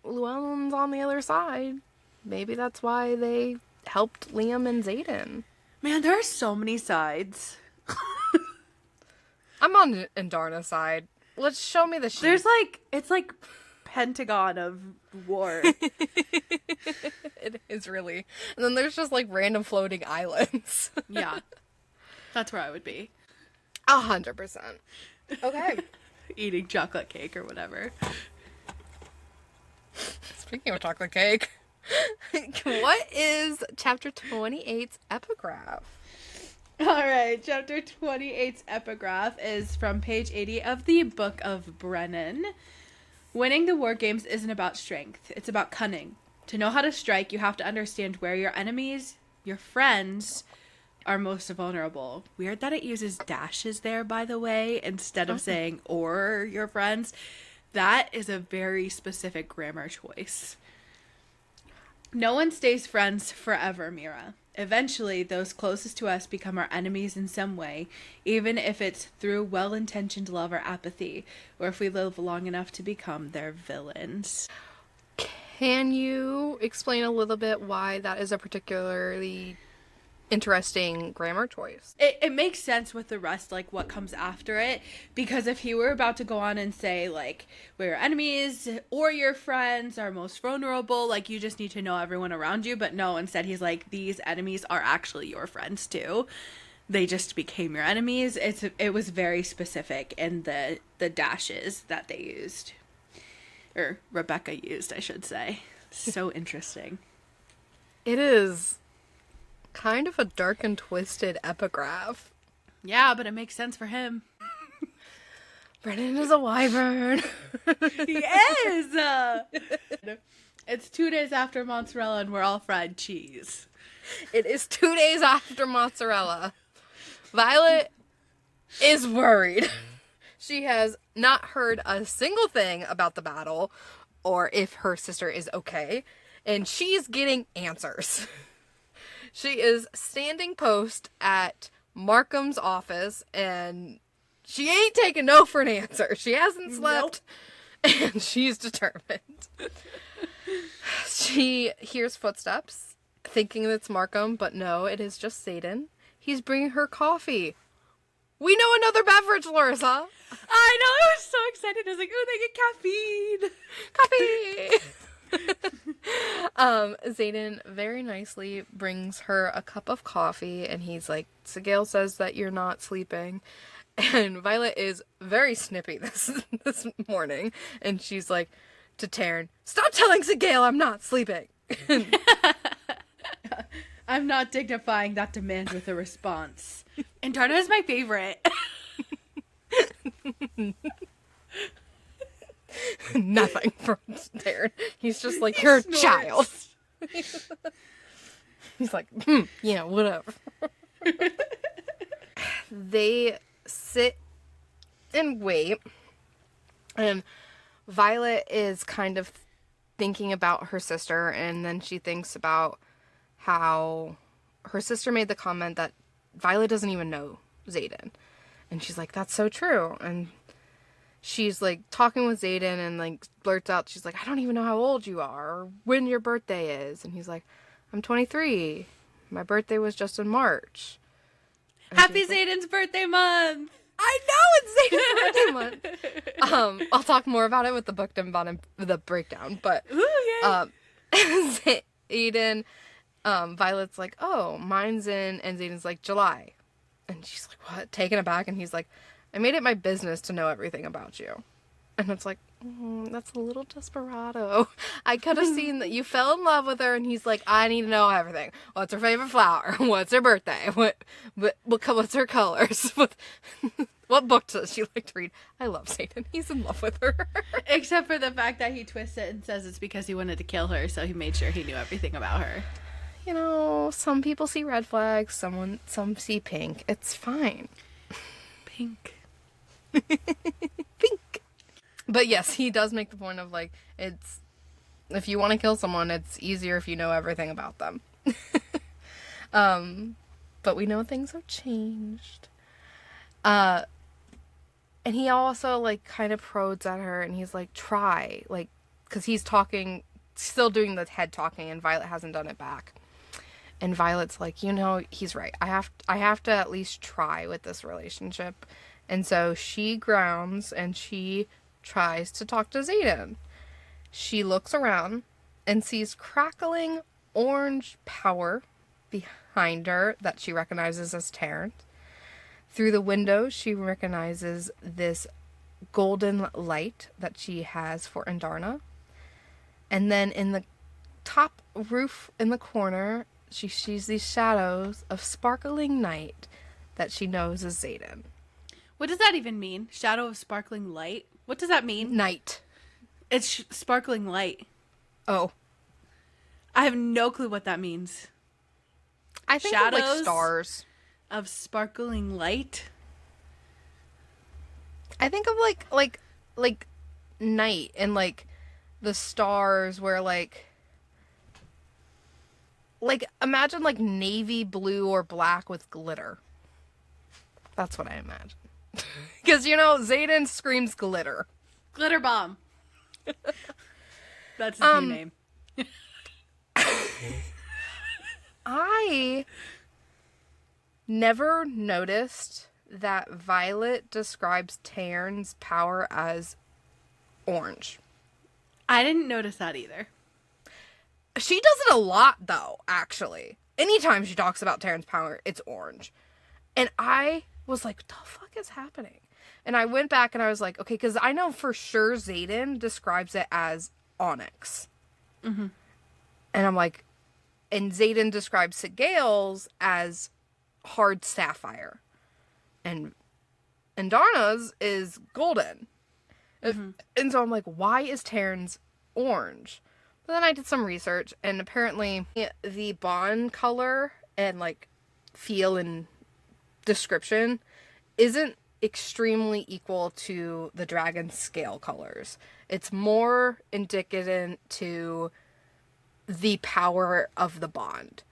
Llewellyn's on the other side. Maybe that's why they helped Liam and Xaden. Man, there are so many sides. I'm on Indarna's side. Let's show me the sheet. It's like Pentagon of war. It is really. And then there's just like random floating islands. Yeah. That's where I would be. 100%. Okay. Eating chocolate cake or whatever. Speaking of chocolate cake, what is chapter 28's epigraph? Alright, chapter 28's epigraph is from page 80 of the Book of Brennan. Winning the war games isn't about strength, it's about cunning. To know how to strike, you have to understand where your enemies, your friends, are most vulnerable. Weird that it uses dashes there, by the way, instead of saying or your friends. That is a very specific grammar choice. No one stays friends forever, Mira. Eventually, those closest to us become our enemies in some way, even if it's through well-intentioned love or apathy, or if we live long enough to become their villains. Can you explain a little bit why that is a particularly interesting grammar choice? It makes sense with the rest, like what comes after it, because if he were about to go on and say like where your enemies or your friends are most vulnerable, like you just need to know everyone around you, but no, instead he's like, these enemies are actually your friends too, they just became your enemies. It was very specific in the dashes that they used, or Rebecca used, I should say. So interesting. It is kind of a dark and twisted epigraph. Yeah, but it makes sense for him. Brennan is a wyvern. He is! It's 2 days after mozzarella and we're all fried cheese. It is 2 days after mozzarella. Violet is worried. She has not heard a single thing about the battle or if her sister is okay, and she's getting answers. She is standing post at Markham's office, and she ain't taking no for an answer. She hasn't slept, and she's determined. She hears footsteps, thinking it's Markham, but no, it is just Xaden. He's bringing her coffee. We know another beverage, Larissa. I know, I was so excited. I was like, oh, they get caffeine. Coffee! Xaden very nicely brings her a cup of coffee, and he's like, Sigale says that you're not sleeping. And Violet is very snippy this morning, and she's like to Taryn, stop telling Sigale I'm not sleeping. I'm not dignifying that demand with a response. And Darna is my favorite. Nothing from Taryn. He's just like, you're a child. He's like, yeah, whatever. They sit and wait, and Violet is kind of thinking about her sister, and then she thinks about how her sister made the comment that Violet doesn't even know Xaden. And she's like, that's so true. And she's, like, talking with Xaden and, like, blurts out, she's like, I don't even know how old you are or when your birthday is. And he's like, I'm 23. My birthday was just in March. And Happy Xaden's birthday month! I know, it's Xaden's birthday month. I'll talk more about it with the book and about the breakdown. But Xaden, Violet's like, oh, mine's in, and Xaden's like, July. And she's like, what? Taken aback, and he's like, I made it my business to know everything about you. And it's like, that's a little desperado. I could have seen that you fell in love with her, and he's like, I need to know everything. What's her favorite flower? What's her birthday? What's her colors? What book does she like to read? I love Xaden. He's in love with her. Except for the fact that he twists it and says it's because he wanted to kill her, so he made sure he knew everything about her. You know, some people see red flags, some see pink. It's fine. Pink. Pink. But yes, he does make the point of, like, it's, if you want to kill someone, it's easier if you know everything about them. But we know things have changed. And he also, like, kind of prods at her, and he's like, try, like, because he's talking, still doing the head talking, and Violet hasn't done it back. And Violet's like, you know, he's right. I have to at least try with this relationship. And so she grounds and she tries to talk to Xaden. She looks around and sees crackling orange power behind her that she recognizes as Terrence. Through the window, she recognizes this golden light that she has for Andarna. And then in the top roof in the corner, she sees these shadows of sparkling night that she knows is Xaden. What does that even mean? Shadow of sparkling light? What does that mean? Night. It's sparkling light. Oh. I have no clue what that means. I think Shadows of, like, stars. Of sparkling light? I think of, like night and, like, the stars where, like, imagine, like, navy blue or black with glitter. That's what I imagine. Because, you know, Xaden screams glitter. Glitter bomb. That's his new name. I never noticed that Violet describes Tarn's power as orange. I didn't notice that either. She does it a lot, though, actually. Anytime she talks about Tarn's power, it's orange. And I was like, what the fuck is happening? And I went back and I was like, okay, because I know for sure Xaden describes it as onyx. Mm-hmm. And I'm like, and Xaden describes Sigale's as hard sapphire. And Darna's is golden. Mm-hmm. And so I'm like, why is Tarn's orange? But then I did some research, and apparently the bond color and, like, feel and description isn't extremely equal to the dragon scale colors. It's more indicative to the power of the bond.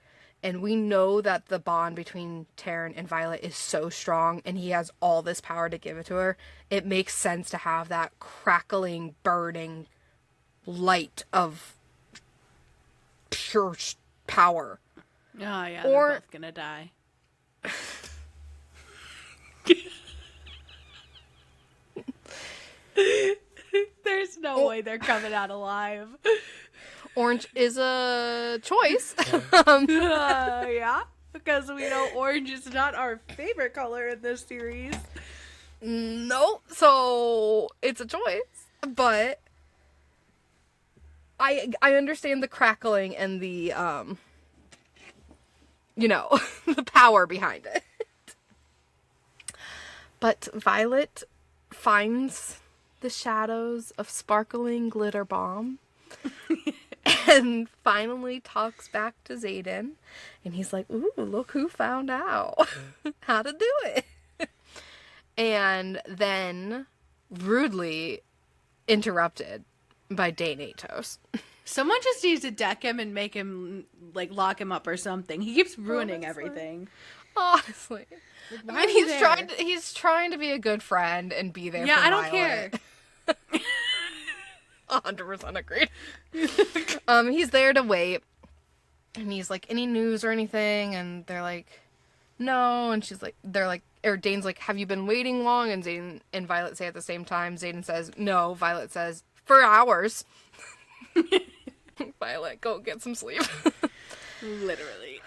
And we know that the bond between Tarn and Violet is so strong, and he has all this power to give it to her. It makes sense to have that crackling, burning light of pure power. Oh, yeah, they're both gonna die. There's no way they're coming out alive. Orange is a choice. Yeah, because we know orange is not our favorite color in this series. No, so it's a choice, but I understand the crackling and the the power behind it. But Violet finds the shadows of sparkling glitter bomb and finally talks back to Xaden, and he's like, ooh, look who found out how to do it. And then rudely interrupted by Daenatos. Someone just needs to deck him and make him, like, lock him up or something. He keeps ruining everything. Honestly. Why And is he there? he's trying to be a good friend and be there Yeah, for I don't Violet. care. 100% agreed. He's there to wait. And he's like, any news or anything? And they're like, no. And Dane's like, have you been waiting long? And Xaden and Violet say at the same time. Xaden says, no. Violet says, for hours. Violet, go get some sleep. Literally.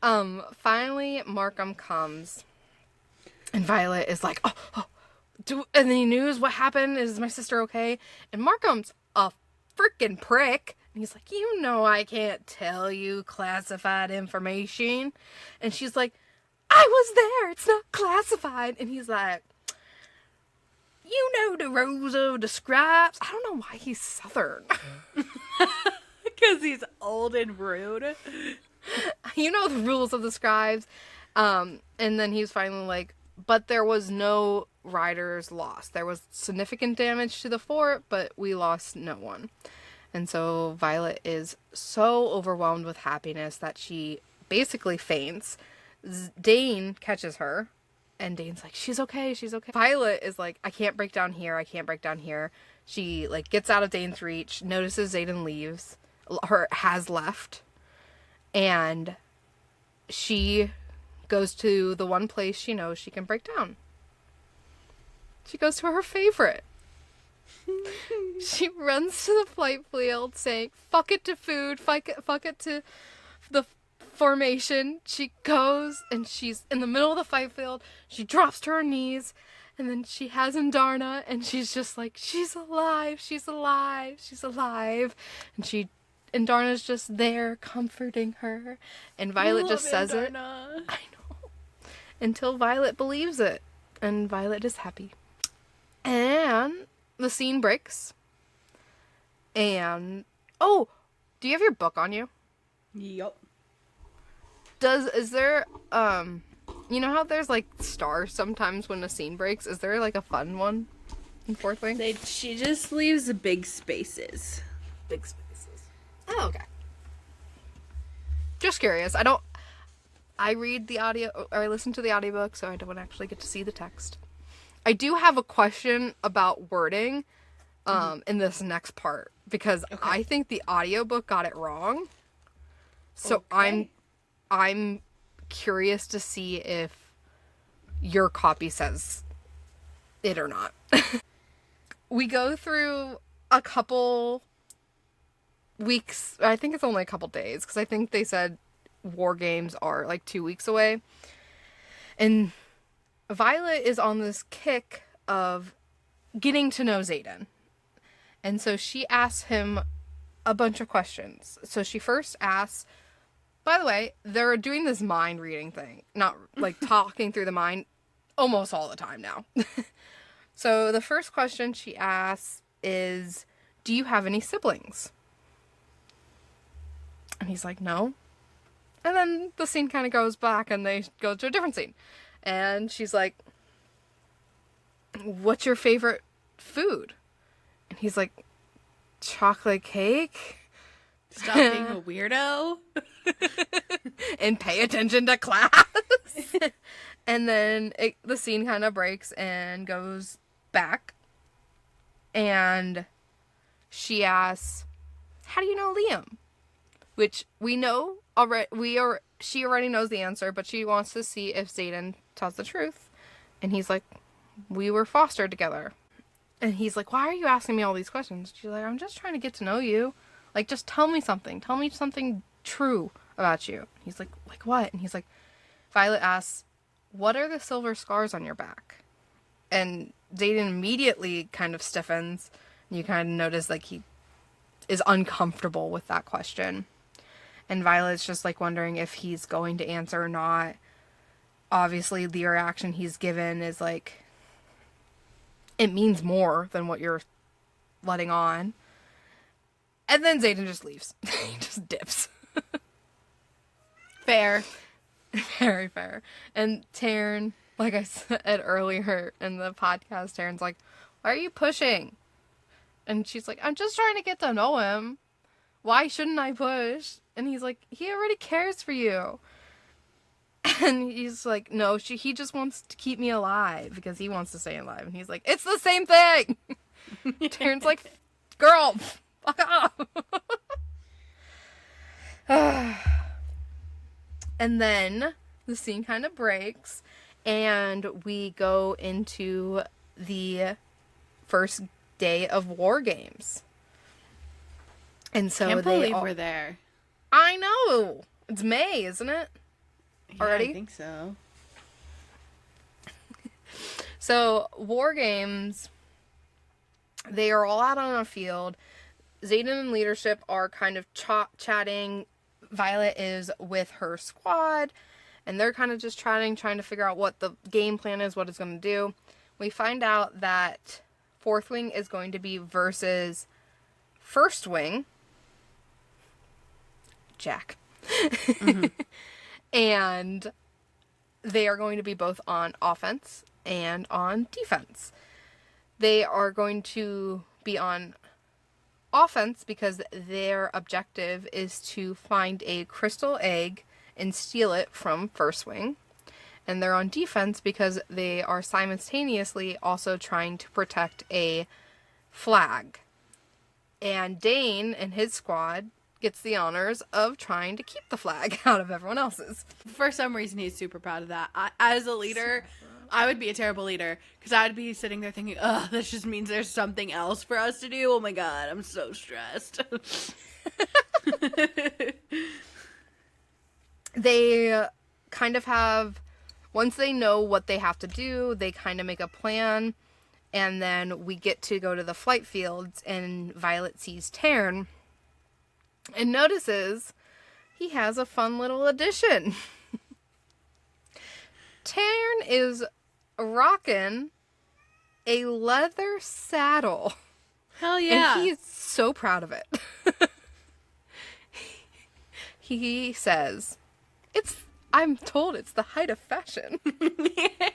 Finally, Markham comes. And Violet is like, any news? What happened? Is my sister okay? And Markham's a freaking prick. And he's like, you know I can't tell you classified information. And she's like, I was there. It's not classified. And he's like, you know the rules of the scribes. I don't know why he's Southern. Because he's old and rude. You know the rules of the scribes. And then he's finally like, but there was no riders lost. There was significant damage to the fort, but we lost no one. And so Violet is so overwhelmed with happiness that she basically faints. Dane catches her, and Dane's like, she's okay, she's okay. Violet is like, I can't break down here, I can't break down here. She, like, gets out of Dane's reach, notices Xaden leaves, has left, and she goes to the one place she knows she can break down. She goes to her favorite. She runs to the flight field saying, fuck it to food, fuck it to the formation. She goes and she's in the middle of the fight field. She drops to her knees and then she has Indarna and she's just like, she's alive, she's alive, she's alive. And Indarna's just there comforting her. And Violet just says Indarna. it. I know. Until Violet believes it. And Violet is happy. And the scene breaks. And do you have your book on you? Yup. Is there you know how there's like stars sometimes when a scene breaks? Is there like a fun one in Fourth Wing? She just leaves the big spaces. Big spaces. Oh, okay. Just curious. I read the audio, or I listen to the audiobook, so I don't actually get to see the text. I do have a question about wording in this next part, because I think the audiobook got it wrong. So I'm curious to see if your copy says it or not. We go through a couple weeks. I think it's only a couple days, because I think they said war games are like 2 weeks away. And Violet is on this kick of getting to know Xaden. And so she asks him a bunch of questions. So she first asks, by the way, they're doing this mind reading thing, not like talking through the mind almost all the time now. So the first question she asks is, do you have any siblings? And he's like, no. And then the scene kind of goes back and they go to a different scene. And she's like, what's your favorite food? And he's like, chocolate cake. Stop being a weirdo. And pay attention to class. And then the scene kind of breaks and goes back. And she asks, how do you know Liam? Which we know already. She already knows the answer, but she wants to see if Xaden tells the truth. And he's like, we were fostered together. And he's like, why are you asking me all these questions? She's like, I'm just trying to get to know you. Like, just tell me something. Tell me something true about you. He's like what? And he's like, Violet asks, what are the silver scars on your back? And Xaden immediately kind of stiffens. And you kind of notice, like, he is uncomfortable with that question. And Violet's just, like, wondering if he's going to answer or not. Obviously, the reaction he's given is, like, it means more than what you're letting on. And then Xaden just leaves. He just dips. Fair. Very fair. And Taryn, like I said earlier in the podcast, Taryn's like, why are you pushing? And she's like, I'm just trying to get to know him. Why shouldn't I push? And he's like, he already cares for you. And he's like, no, he just wants to keep me alive because he wants to stay alive. And he's like, it's the same thing. Taryn's like, girl, fuck off. And then the scene kind of breaks and we go into the first day of war games. And so Can't believe we're there. I know. It's May, isn't it? Already? Yeah, I think so. So, war games, they are all out on a field. Xaden and leadership are kind of chatting. Violet is with her squad, and they're kind of just chatting, trying to figure out what the game plan is, what it's going to do. We find out that Fourth Wing is going to be versus First Wing, Jack. Mm-hmm. And they are going to be both on offense and on defense. They are going to be on offense because their objective is to find a crystal egg and steal it from First Wing. And they're on defense because they are simultaneously also trying to protect a flag. And Dane and his squad gets the honors of trying to keep the flag out of everyone else's. For some reason, he's super proud of that. As a leader, I would be a terrible leader because I'd be sitting there thinking, ugh, this just means there's something else for us to do. Oh my god, I'm so stressed. They kind of have, once they know what they have to do, they kind of make a plan. And then we get to go to the flight fields and Violet sees Taryn and notices he has a fun little addition. Taryn is rocking a leather saddle. Hell yeah. And he's so proud of it. He says, I'm told it's the height of fashion. I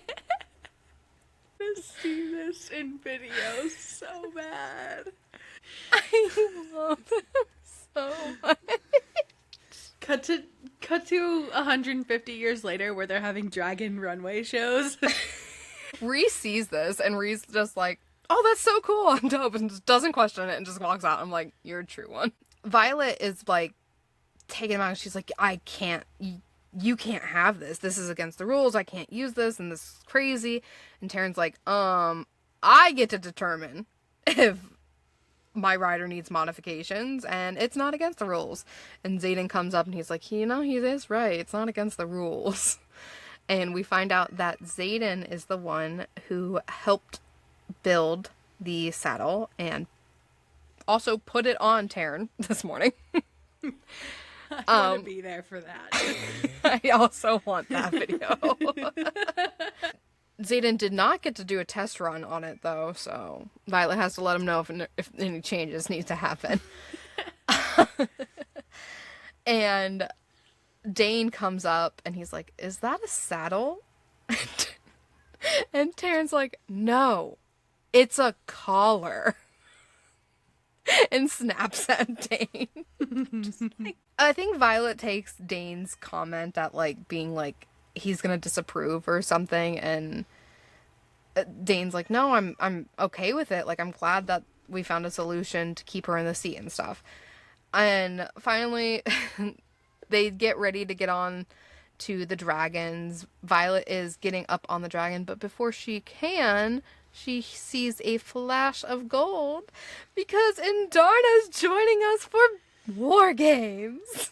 see this in videos so bad. I love him so much. Cut to 150 years later where they're having dragon runway shows. Reese sees this and Reese just like, oh, that's so cool, I'm dope, and just doesn't question it and just walks out. I'm like, you're a true one. Violet is like taking him out. She's like, I can't, you can't have this. This is against the rules. I can't use this and this is crazy. And Taryn's like, I get to determine if my rider needs modifications and it's not against the rules. And Xaden comes up and he's like, he is right. It's not against the rules. And we find out that Xaden is the one who helped build the saddle and also put it on Taryn this morning. I want to be there for that. I also want that video. Xaden did not get to do a test run on it, though, so Violet has to let him know if any changes need to happen. And Dane comes up, and he's like, is that a saddle? And Taryn's like, no, it's a collar. And snaps at Dane. I think Violet takes Dane's comment at, like, being like, he's gonna disapprove or something, and Dane's like, no, I'm okay with it. Like, I'm glad that we found a solution to keep her in the seat and stuff. And finally, they get ready to get on to the dragons. Violet is getting up on the dragon, but before she can, she sees a flash of gold because Indarna's joining us for war games.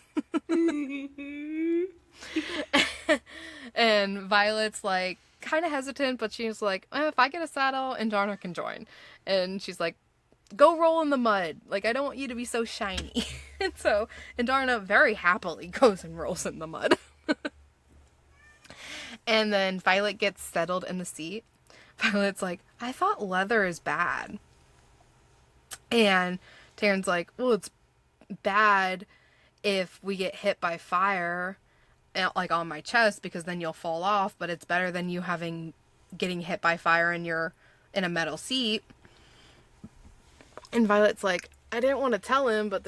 And Violet's like kind of hesitant, but she's like, if I get a saddle, Indarna can join. And she's like, go roll in the mud. Like, I don't want you to be so shiny. And so Indarna very happily goes and rolls in the mud. And then Violet gets settled in the seat. Violet's like, I thought leather is bad. And Taryn's like, well, it's bad if we get hit by fire, like on my chest, because then you'll fall off, but it's better than you getting hit by fire and you're in a metal seat. And Violet's like, I didn't want to tell him, but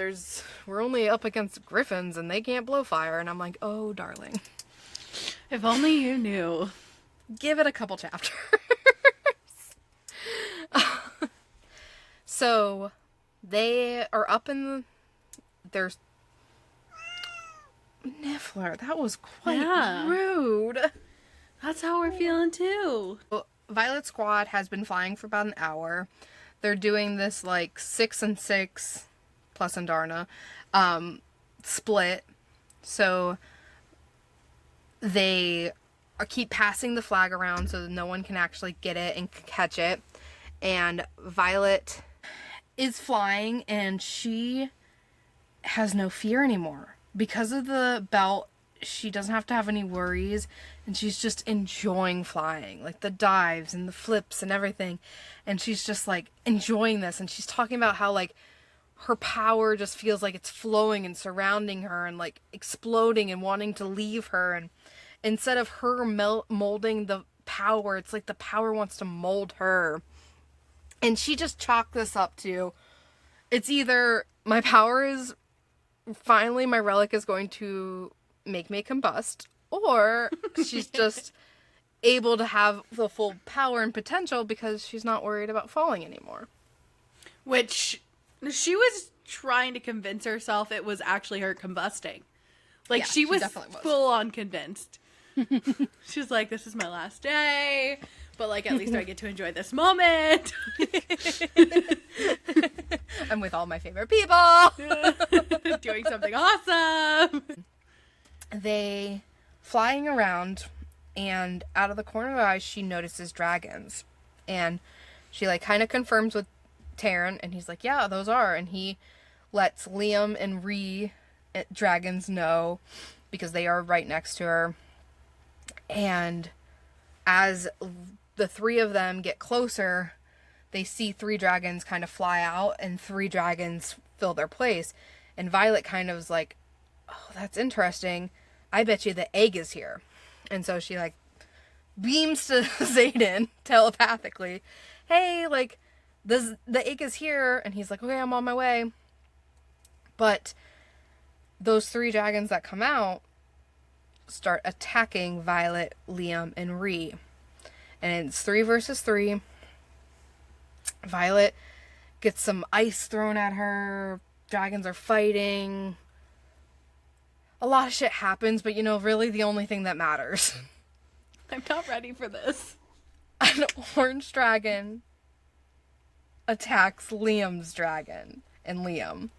we're only up against griffins and they can't blow fire. And I'm like, oh, darling. If only you knew. Give it a couple chapters. So, they are up in there's Niffler. That was quite rude. That's how we're feeling too. Violet's squad has been flying for about an hour. They're doing this like 6 and 6 plus Andarna split. So they keep passing the flag around so that no one can actually get it and catch it. And Violet is flying and she has no fear anymore. Because of the belt, she doesn't have to have any worries, and she's just enjoying flying, like the dives and the flips and everything, and she's just like enjoying this. And she's talking about how like her power just feels like it's flowing and surrounding her and like exploding and wanting to leave her, and instead of her molding the power, it's like the power wants to mold her. And she just chalked this up to, it's either my power is finally, my relic is going to make me combust, or she's just able to have the full power and potential because she's not worried about falling anymore. Which, she was trying to convince herself it was actually her combusting. Like, Yeah, she was definitely was. full on convinced. She's like, this is my last day, but like, at least I get to enjoy this moment. I'm with all my favorite people. Doing something awesome. They flying around, and out of the corner of her eyes, she notices dragons. And she like kind of confirms with Taryn, and he's like, yeah, those are. And he lets Liam and Ree dragons know because they are right next to her. And as the three of them get closer, they see 3 dragons kind of fly out and 3 dragons fill their place. And Violet kind of is like, oh, that's interesting. I bet you the egg is here. And so she like beams to Xaden telepathically. Hey, like, the egg is here. And he's like, okay, I'm on my way. But those 3 dragons that come out start attacking Violet, Liam, and Ree. And it's 3 versus 3. Violet gets some ice thrown at her. Dragons are fighting. A lot of shit happens, but you know, really the only thing that matters. I'm not ready for this. An orange dragon attacks Liam's dragon and Liam.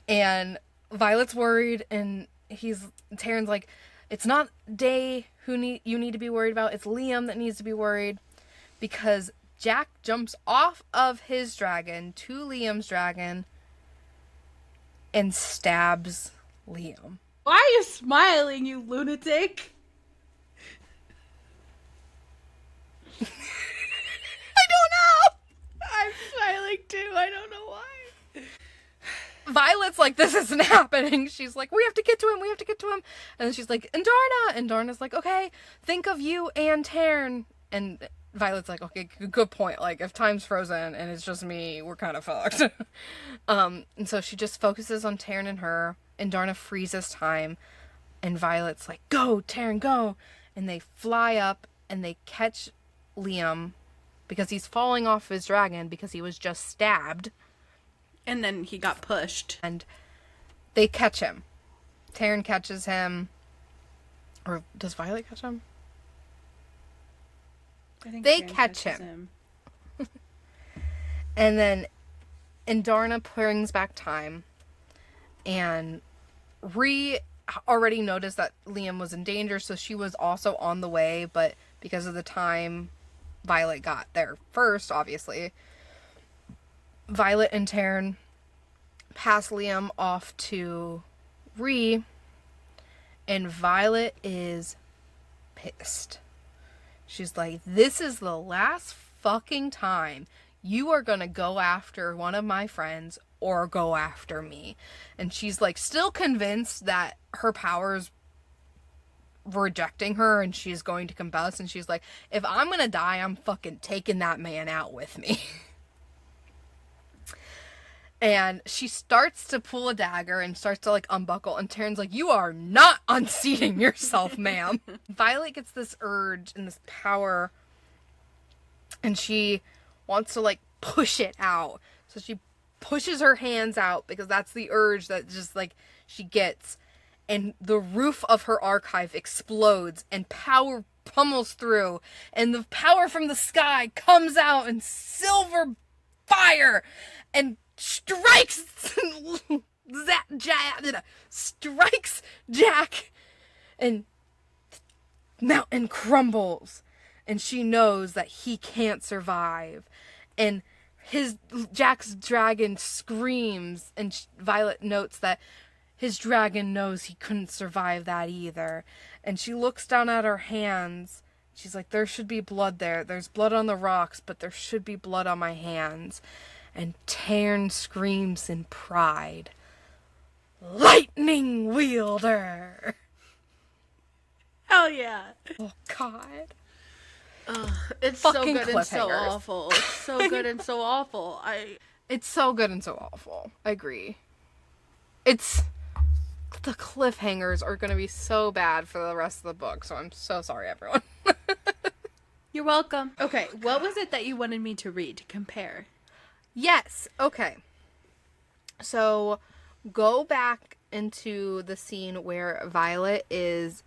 And Violet's worried, and Taryn's like, it's not Day you need to be worried about, it's Liam that needs to be worried, because Jack jumps off of his dragon to Liam's dragon and stabs Liam. Why are you smiling, you lunatic? I don't know! I'm smiling too, I don't know why. Violet's like, this isn't happening. She's like, we have to get to him. And then she's like, Andarna. And Darna's like, okay, think of you and Taryn. And Violet's like, okay, good point. Like, if time's frozen and it's just me, we're kind of fucked. And so she just focuses on Taryn and her. And Darna freezes time. And Violet's like, go, Taryn, go. And they fly up and they catch Liam because he's falling off his dragon because he was just stabbed. And then he got pushed. And they catch him. Taryn catches him. Or does Violet catch him? I think They Taryn catch catches him. And then Andarna brings back time. And Ree already noticed that Liam was in danger, so she was also on the way. But because of the time, Violet got there first, obviously. Violet and Taryn pass Liam off to Ree, and Violet is pissed. She's like, this is the last fucking time you are gonna go after one of my friends or go after me. And she's like still convinced that her powers rejecting her and she's going to combust, and she's like, if I'm gonna die, I'm fucking taking that man out with me. And she starts to pull a dagger and starts to like unbuckle, and Taryn's like, "You are not unseating yourself, ma'am." Violet gets this urge and this power, and she wants to like push it out. So she pushes her hands out because that's the urge that just like she gets. And the roof of her archive explodes and power pummels through, and the power from the sky comes out in silver fire and strikes Jack, and mountain crumbles, and she knows that he can't survive, and Jack's dragon screams, and Violet notes that his dragon knows he couldn't survive that either. And she looks down at her hands. She's like, there should be blood there. There's blood on the rocks, but there should be blood on my hands. And Taryn screams in pride, "Lightning wielder!" Hell yeah. Oh, God. It's Fucking so good and so cliffhangers. awful. It's so good and so awful. It's so good and so awful. I agree. The cliffhangers are going to be so bad for the rest of the book, so I'm so sorry, everyone. You're welcome. Okay, what was it that you wanted me to read to compare? Yes, okay. So, go back into the scene where Violet is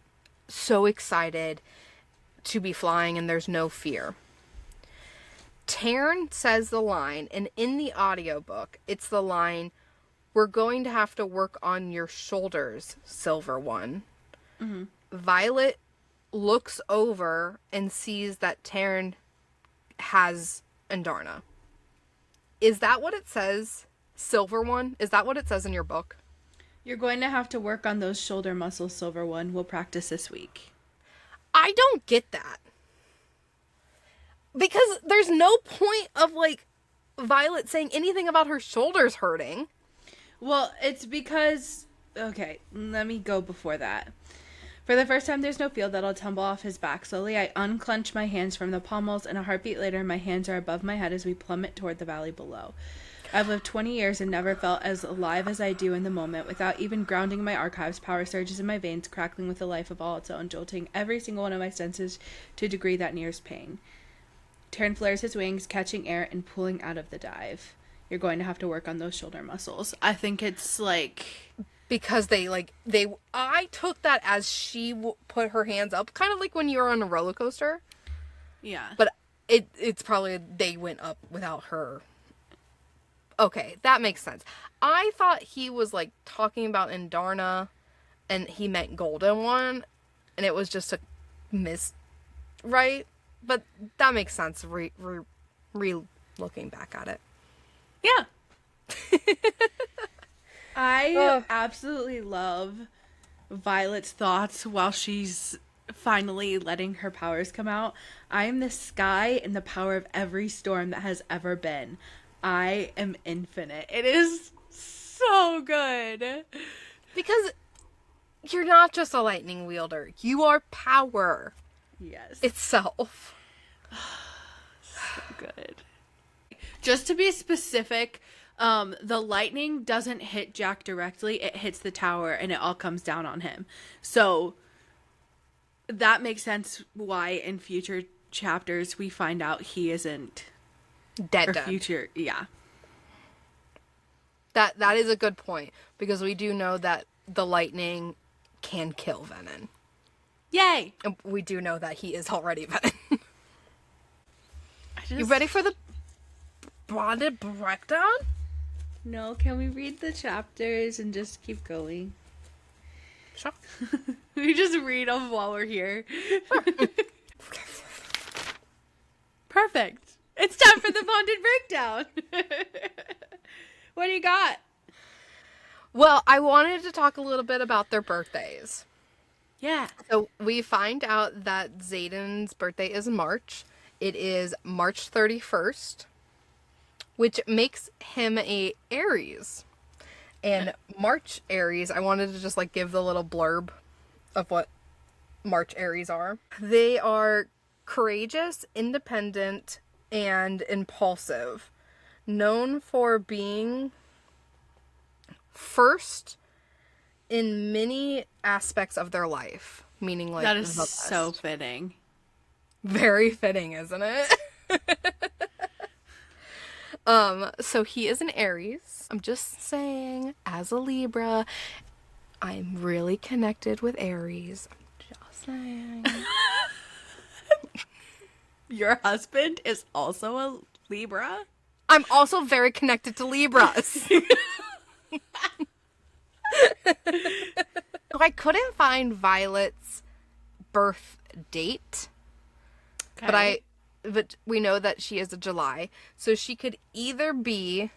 so excited to be flying and there's no fear. Taryn says the line, and in the audiobook, it's the line, "We're going to have to work on your shoulders, Silver One." Mm-hmm. Violet looks over and sees that Taryn has Andarna. Is that what it says, Silver One? Is that what it says in your book? You're going to have to work on those shoulder muscles, Silver One. We'll practice this week. I don't get that. Because there's no point of, like, Violet saying anything about her shoulders hurting. Well, it's because... Okay, let me go before that. For the first time, there's no field that'll tumble off his back. Slowly, I unclench my hands from the pommels, and a heartbeat later, my hands are above my head as we plummet toward the valley below. I've lived 20 years and never felt as alive as I do in the moment. Without even grounding my archives, power surges in my veins, crackling with a life of all its own, jolting every single one of my senses to a degree that nears pain. Taryn flares his wings, catching air and pulling out of the dive. You're going to have to work on those shoulder muscles. I think it's like... Because I took that as she put her hands up, kind of like when you're on a roller coaster. Yeah. But it's probably they went up without her. Okay, that makes sense. I thought he was like talking about Andarna, and he meant Golden One, and it was just a right? But that makes sense. Looking back at it. Yeah. I absolutely love Violet's thoughts while she's finally letting her powers come out. I am the sky and the power of every storm that has ever been. I am infinite. It is so good. Because you're not just a lightning wielder. You are power. Yes. Itself. So good. Just to be specific, the lightning doesn't hit Jack directly. It hits the tower and it all comes down on him. So that makes sense why in future chapters we find out he isn't dead. Future, yeah. That is a good point, because we do know that the lightning can kill Venin. Yay! And we do know that he is already Venin. You ready for the bonded breakdown? No, can we read the chapters and just keep going? Sure. We just read them while we're here. Perfect. It's time for the bonded breakdown. What do you got? Well, I wanted to talk a little bit about their birthdays. Yeah. So we find out that Xaden's birthday is in March. It is March 31st, which makes him a Aries. And March Aries, I wanted to just like give the little blurb of what March Aries are. They are courageous, independent, and impulsive. Known for being first in many aspects of their life, meaning like That is the best. so fitting. Very fitting, isn't it? So he is an Aries. I'm just saying, as a Libra, I'm really connected with Aries. I'm just saying. Your husband is also a Libra? I'm also very connected to Libras. So I couldn't find Violet's birth date, Okay. but we know that she is a July, so she could either be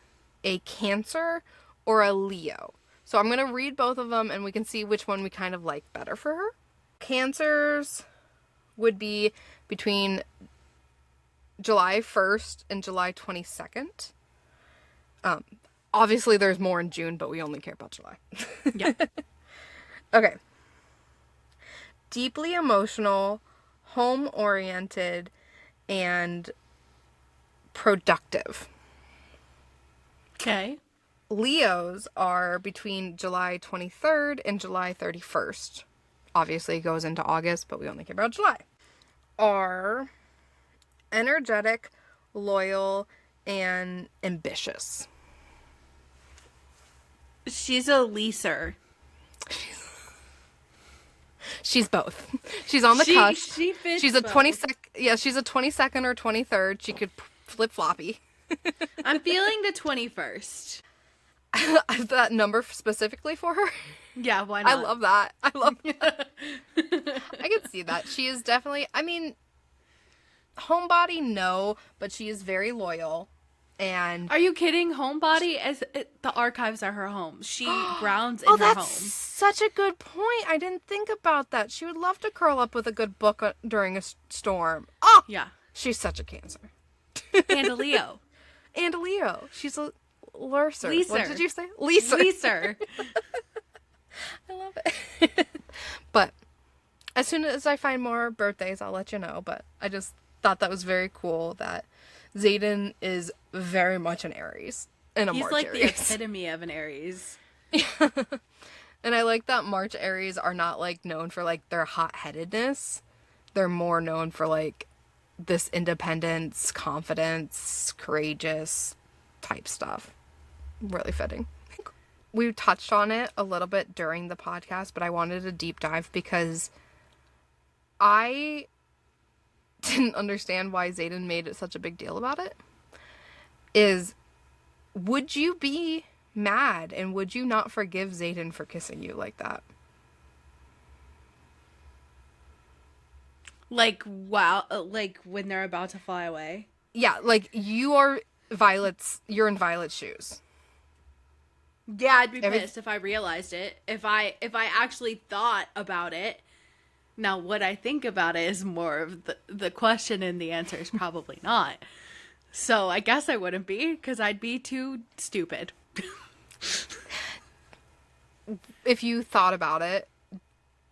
a Cancer or a Leo. So I'm going to read both of them and we can see which one we kind of like better for her. Cancers would be between July 1st and July 22nd. Obviously there's more in June, but we only care about July. Yeah. Okay. Deeply emotional, home-oriented, and productive. Okay. Leos are between July 23rd and July 31st. Obviously it goes into August, but we only care about July. Are energetic, loyal, and ambitious. She's a leaser. She's both. She's on the cusp. She fits She's a both. 22nd. Yeah, she's a 22nd or 23rd. She could flip floppy. I'm feeling the 21st. That number specifically for her. Yeah, why not? I love that. I love that. I can see that. She is definitely, I mean, homebody, no, but she is very loyal. And Are you kidding? Homebody, the archives are her home. She grounds in oh, her that's home. such a good point. I didn't think about that. She would love to curl up with a good book during a storm. Oh, Yeah. she's such a Cancer. And a Leo. And a Leo. She's a Lurser. What Leaser. did you say? Leaser. Leaser. I love it. But as soon as I find more birthdays, I'll let you know. But I just thought that was very cool that Xaden is very much an Aries. And a He's March like the Aries. epitome of an Aries. And I like that March Aries are not like known for like their hot-headedness. They're more known for like this independence, confidence, courageous type stuff. Really fitting. We touched on it a little bit during the podcast, but I wanted a deep dive because I didn't understand why Xaden made it such a big deal about it. Would you be mad and would you not forgive Xaden for kissing you like that? Like, wow. Like, when they're about to fly away. Yeah, like you're in Violet's shoes. Yeah, I'd be pissed if I realized it. If I actually thought about it. Now, what I think about it is more of the question, and the answer is probably not. So I guess I wouldn't be, because I'd be too stupid. If you thought about it,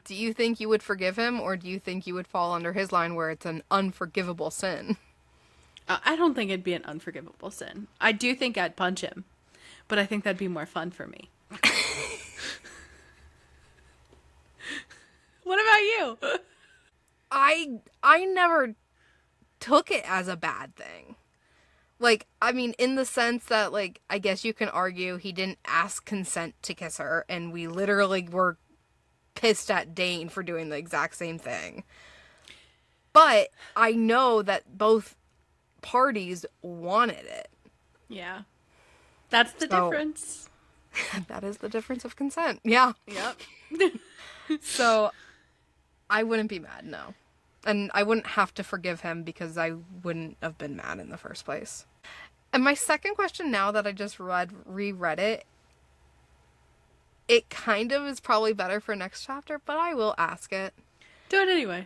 do you think you would forgive him, or do you think you would fall under his line where it's an unforgivable sin? I don't think it'd be an unforgivable sin. I do think I'd punch him, but I think that'd be more fun for me. What about you? I never took it as a bad thing. Like, I mean, in the sense that, like, I guess you can argue he didn't ask consent to kiss her, and we literally were pissed at Dane for doing the exact same thing. But I know that both parties wanted it. Yeah. That's the difference. That is the difference of consent. Yeah. Yep. So I wouldn't be mad, no. And I wouldn't have to forgive him because I wouldn't have been mad in the first place. And my second question, now that I just reread it, it kind of is probably better for next chapter, but I will ask it. Do it anyway.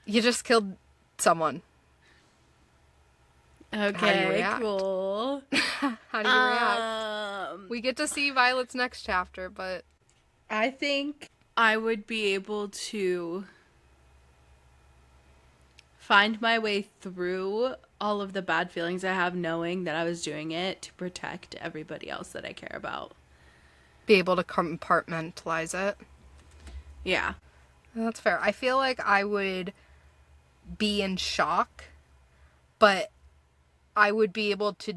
You just killed someone. Okay, cool. How do you react? We get to see Violet's next chapter, but I think I would be able to find my way through all of the bad feelings I have, knowing that I was doing it to protect everybody else that I care about. be able to compartmentalize it. Yeah. That's fair. I feel like I would be in shock, but I would be able to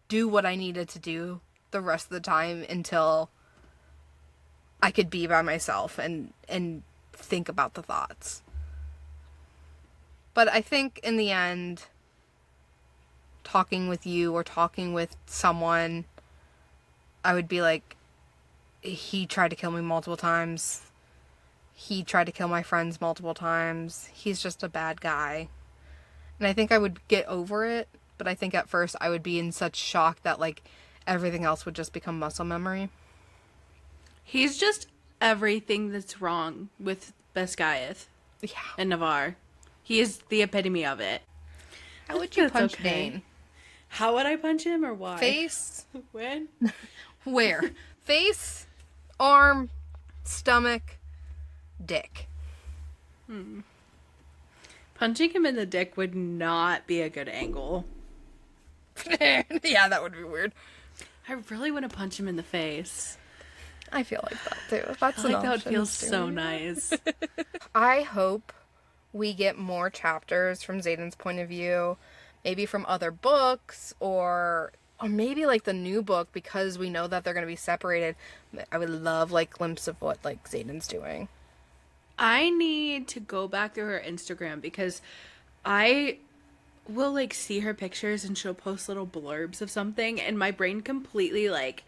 do what I needed to do the rest of the time until I could be by myself and think about the thoughts. But I think in the end, talking with you or talking with someone, I would be like, he tried to kill me multiple times. He tried to kill my friends multiple times. He's just a bad guy. And I think I would get over it, but I think at first I would be in such shock that, like, everything else would just become muscle memory. He's just everything that's wrong with Basgiath and Navarre. He is the epitome of it. How would you punch Vane? How would I punch him or why? Face? When? Where? Face, arm, stomach, dick. Punching him in the dick would not be a good angle. Yeah, that would be weird. I really want to punch him in the face. I feel like that too. That's I feel like that would feel so nice. I hope we get more chapters from Xaden's point of view, maybe from other books, or maybe like the new book, because we know that they're going to be separated. I would love like glimpse of what like Xaden's doing. I need to go back through her Instagram because I will like see her pictures and she'll post little blurbs of something and my brain completely like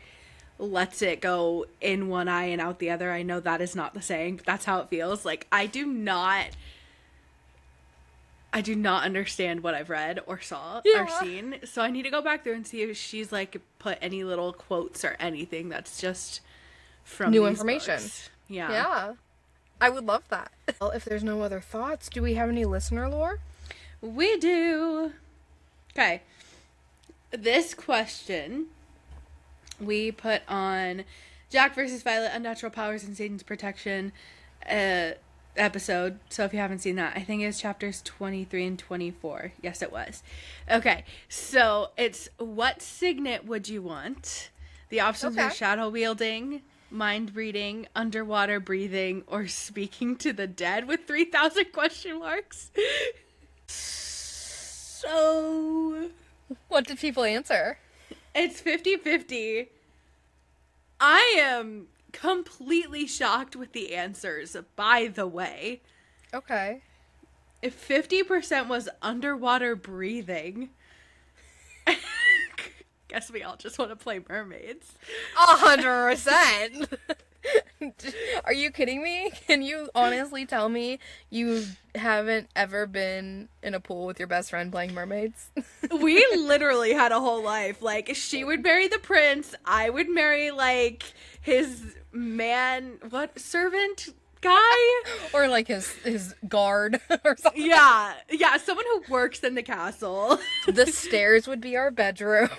lets it go in one eye and out the other. I know that is not the saying, but that's how it feels. Like I do not understand what I've read or saw or seen. So I need to go back through and see if she's like put any little quotes or anything that's just from new these information. Books. Yeah. Yeah. I would love that. Well, if there's no other thoughts, do we have any listener lore? We do. Okay. This question we put on Jack versus Violet, Unnatural Powers and Xaden's Protection episode. So if you haven't seen that, I think it's chapters 23 and 24. Yes, it was. Okay. So it's what signet would you want? The options are shadow wielding, mind reading, underwater breathing, or speaking to the dead with 3,000 question marks. So what did people answer? It's 50-50. I am completely shocked with the answers, by the way. Okay. If 50% was underwater breathing, guess we all just want to play mermaids. 100%. Are you kidding me? Can you honestly tell me you haven't ever been in a pool with your best friend playing mermaids? We literally had a whole life. Like, she would marry the prince. I would marry, like, his servant guy? Or, like, his guard or something. Yeah, someone who works in the castle. The stairs would be our bedroom.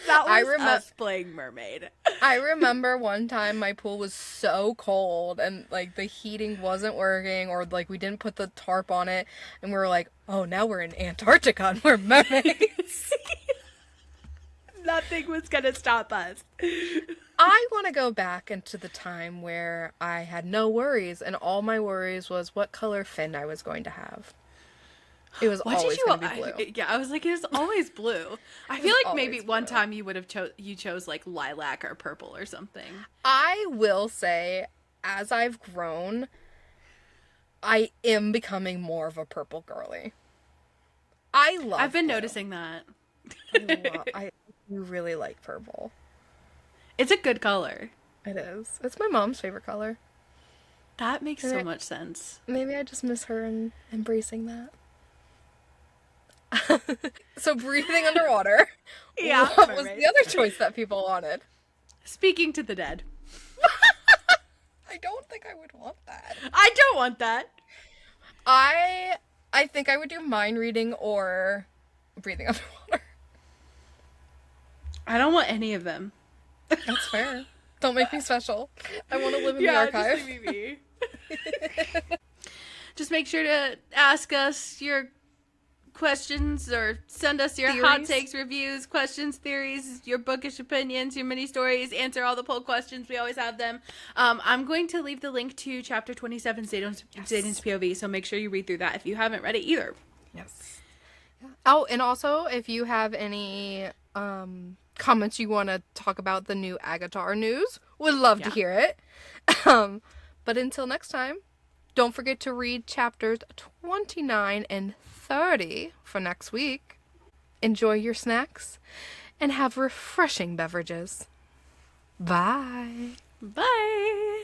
That was us playing mermaid. I remember one time my pool was so cold and like the heating wasn't working, or like we didn't put the tarp on it, and we were like, oh, now we're in Antarctica and we're mermaids. Nothing was gonna stop us. I want to go back into the time where I had no worries and all my worries was what color fin I was going to have. It was always going to be blue. I was like, it was always blue. I feel like maybe one time you would have chose like lilac or purple or something. I will say, as I've grown, I am becoming more of a purple girly. I've been noticing that. I really like purple. It's a good color. It is. It's my mom's favorite color. That makes so much sense. Maybe I just miss her and embracing that. So breathing underwater. Yeah. What was the other choice that people wanted? Speaking to the dead. I don't think I would want that. I don't want that. I think I would do mind reading or breathing underwater. I don't want any of them. That's fair. Don't make me special. I want to live in the archive. Just leave me. Just make sure to ask us your questions or send us your hot Theories? takes, reviews, questions, theories, your bookish opinions, your mini stories, answer all the poll questions. We always have them. I'm going to leave the link to chapter 27, Xaden's POV, so make sure you read through that if you haven't read it either. Yes. Oh, and also, if you have any comments you want to talk about the new Agatar news, would love to hear it. But until next time, don't forget to read chapters 29 and 30 for next week. Enjoy your snacks and have refreshing beverages. Bye. Bye.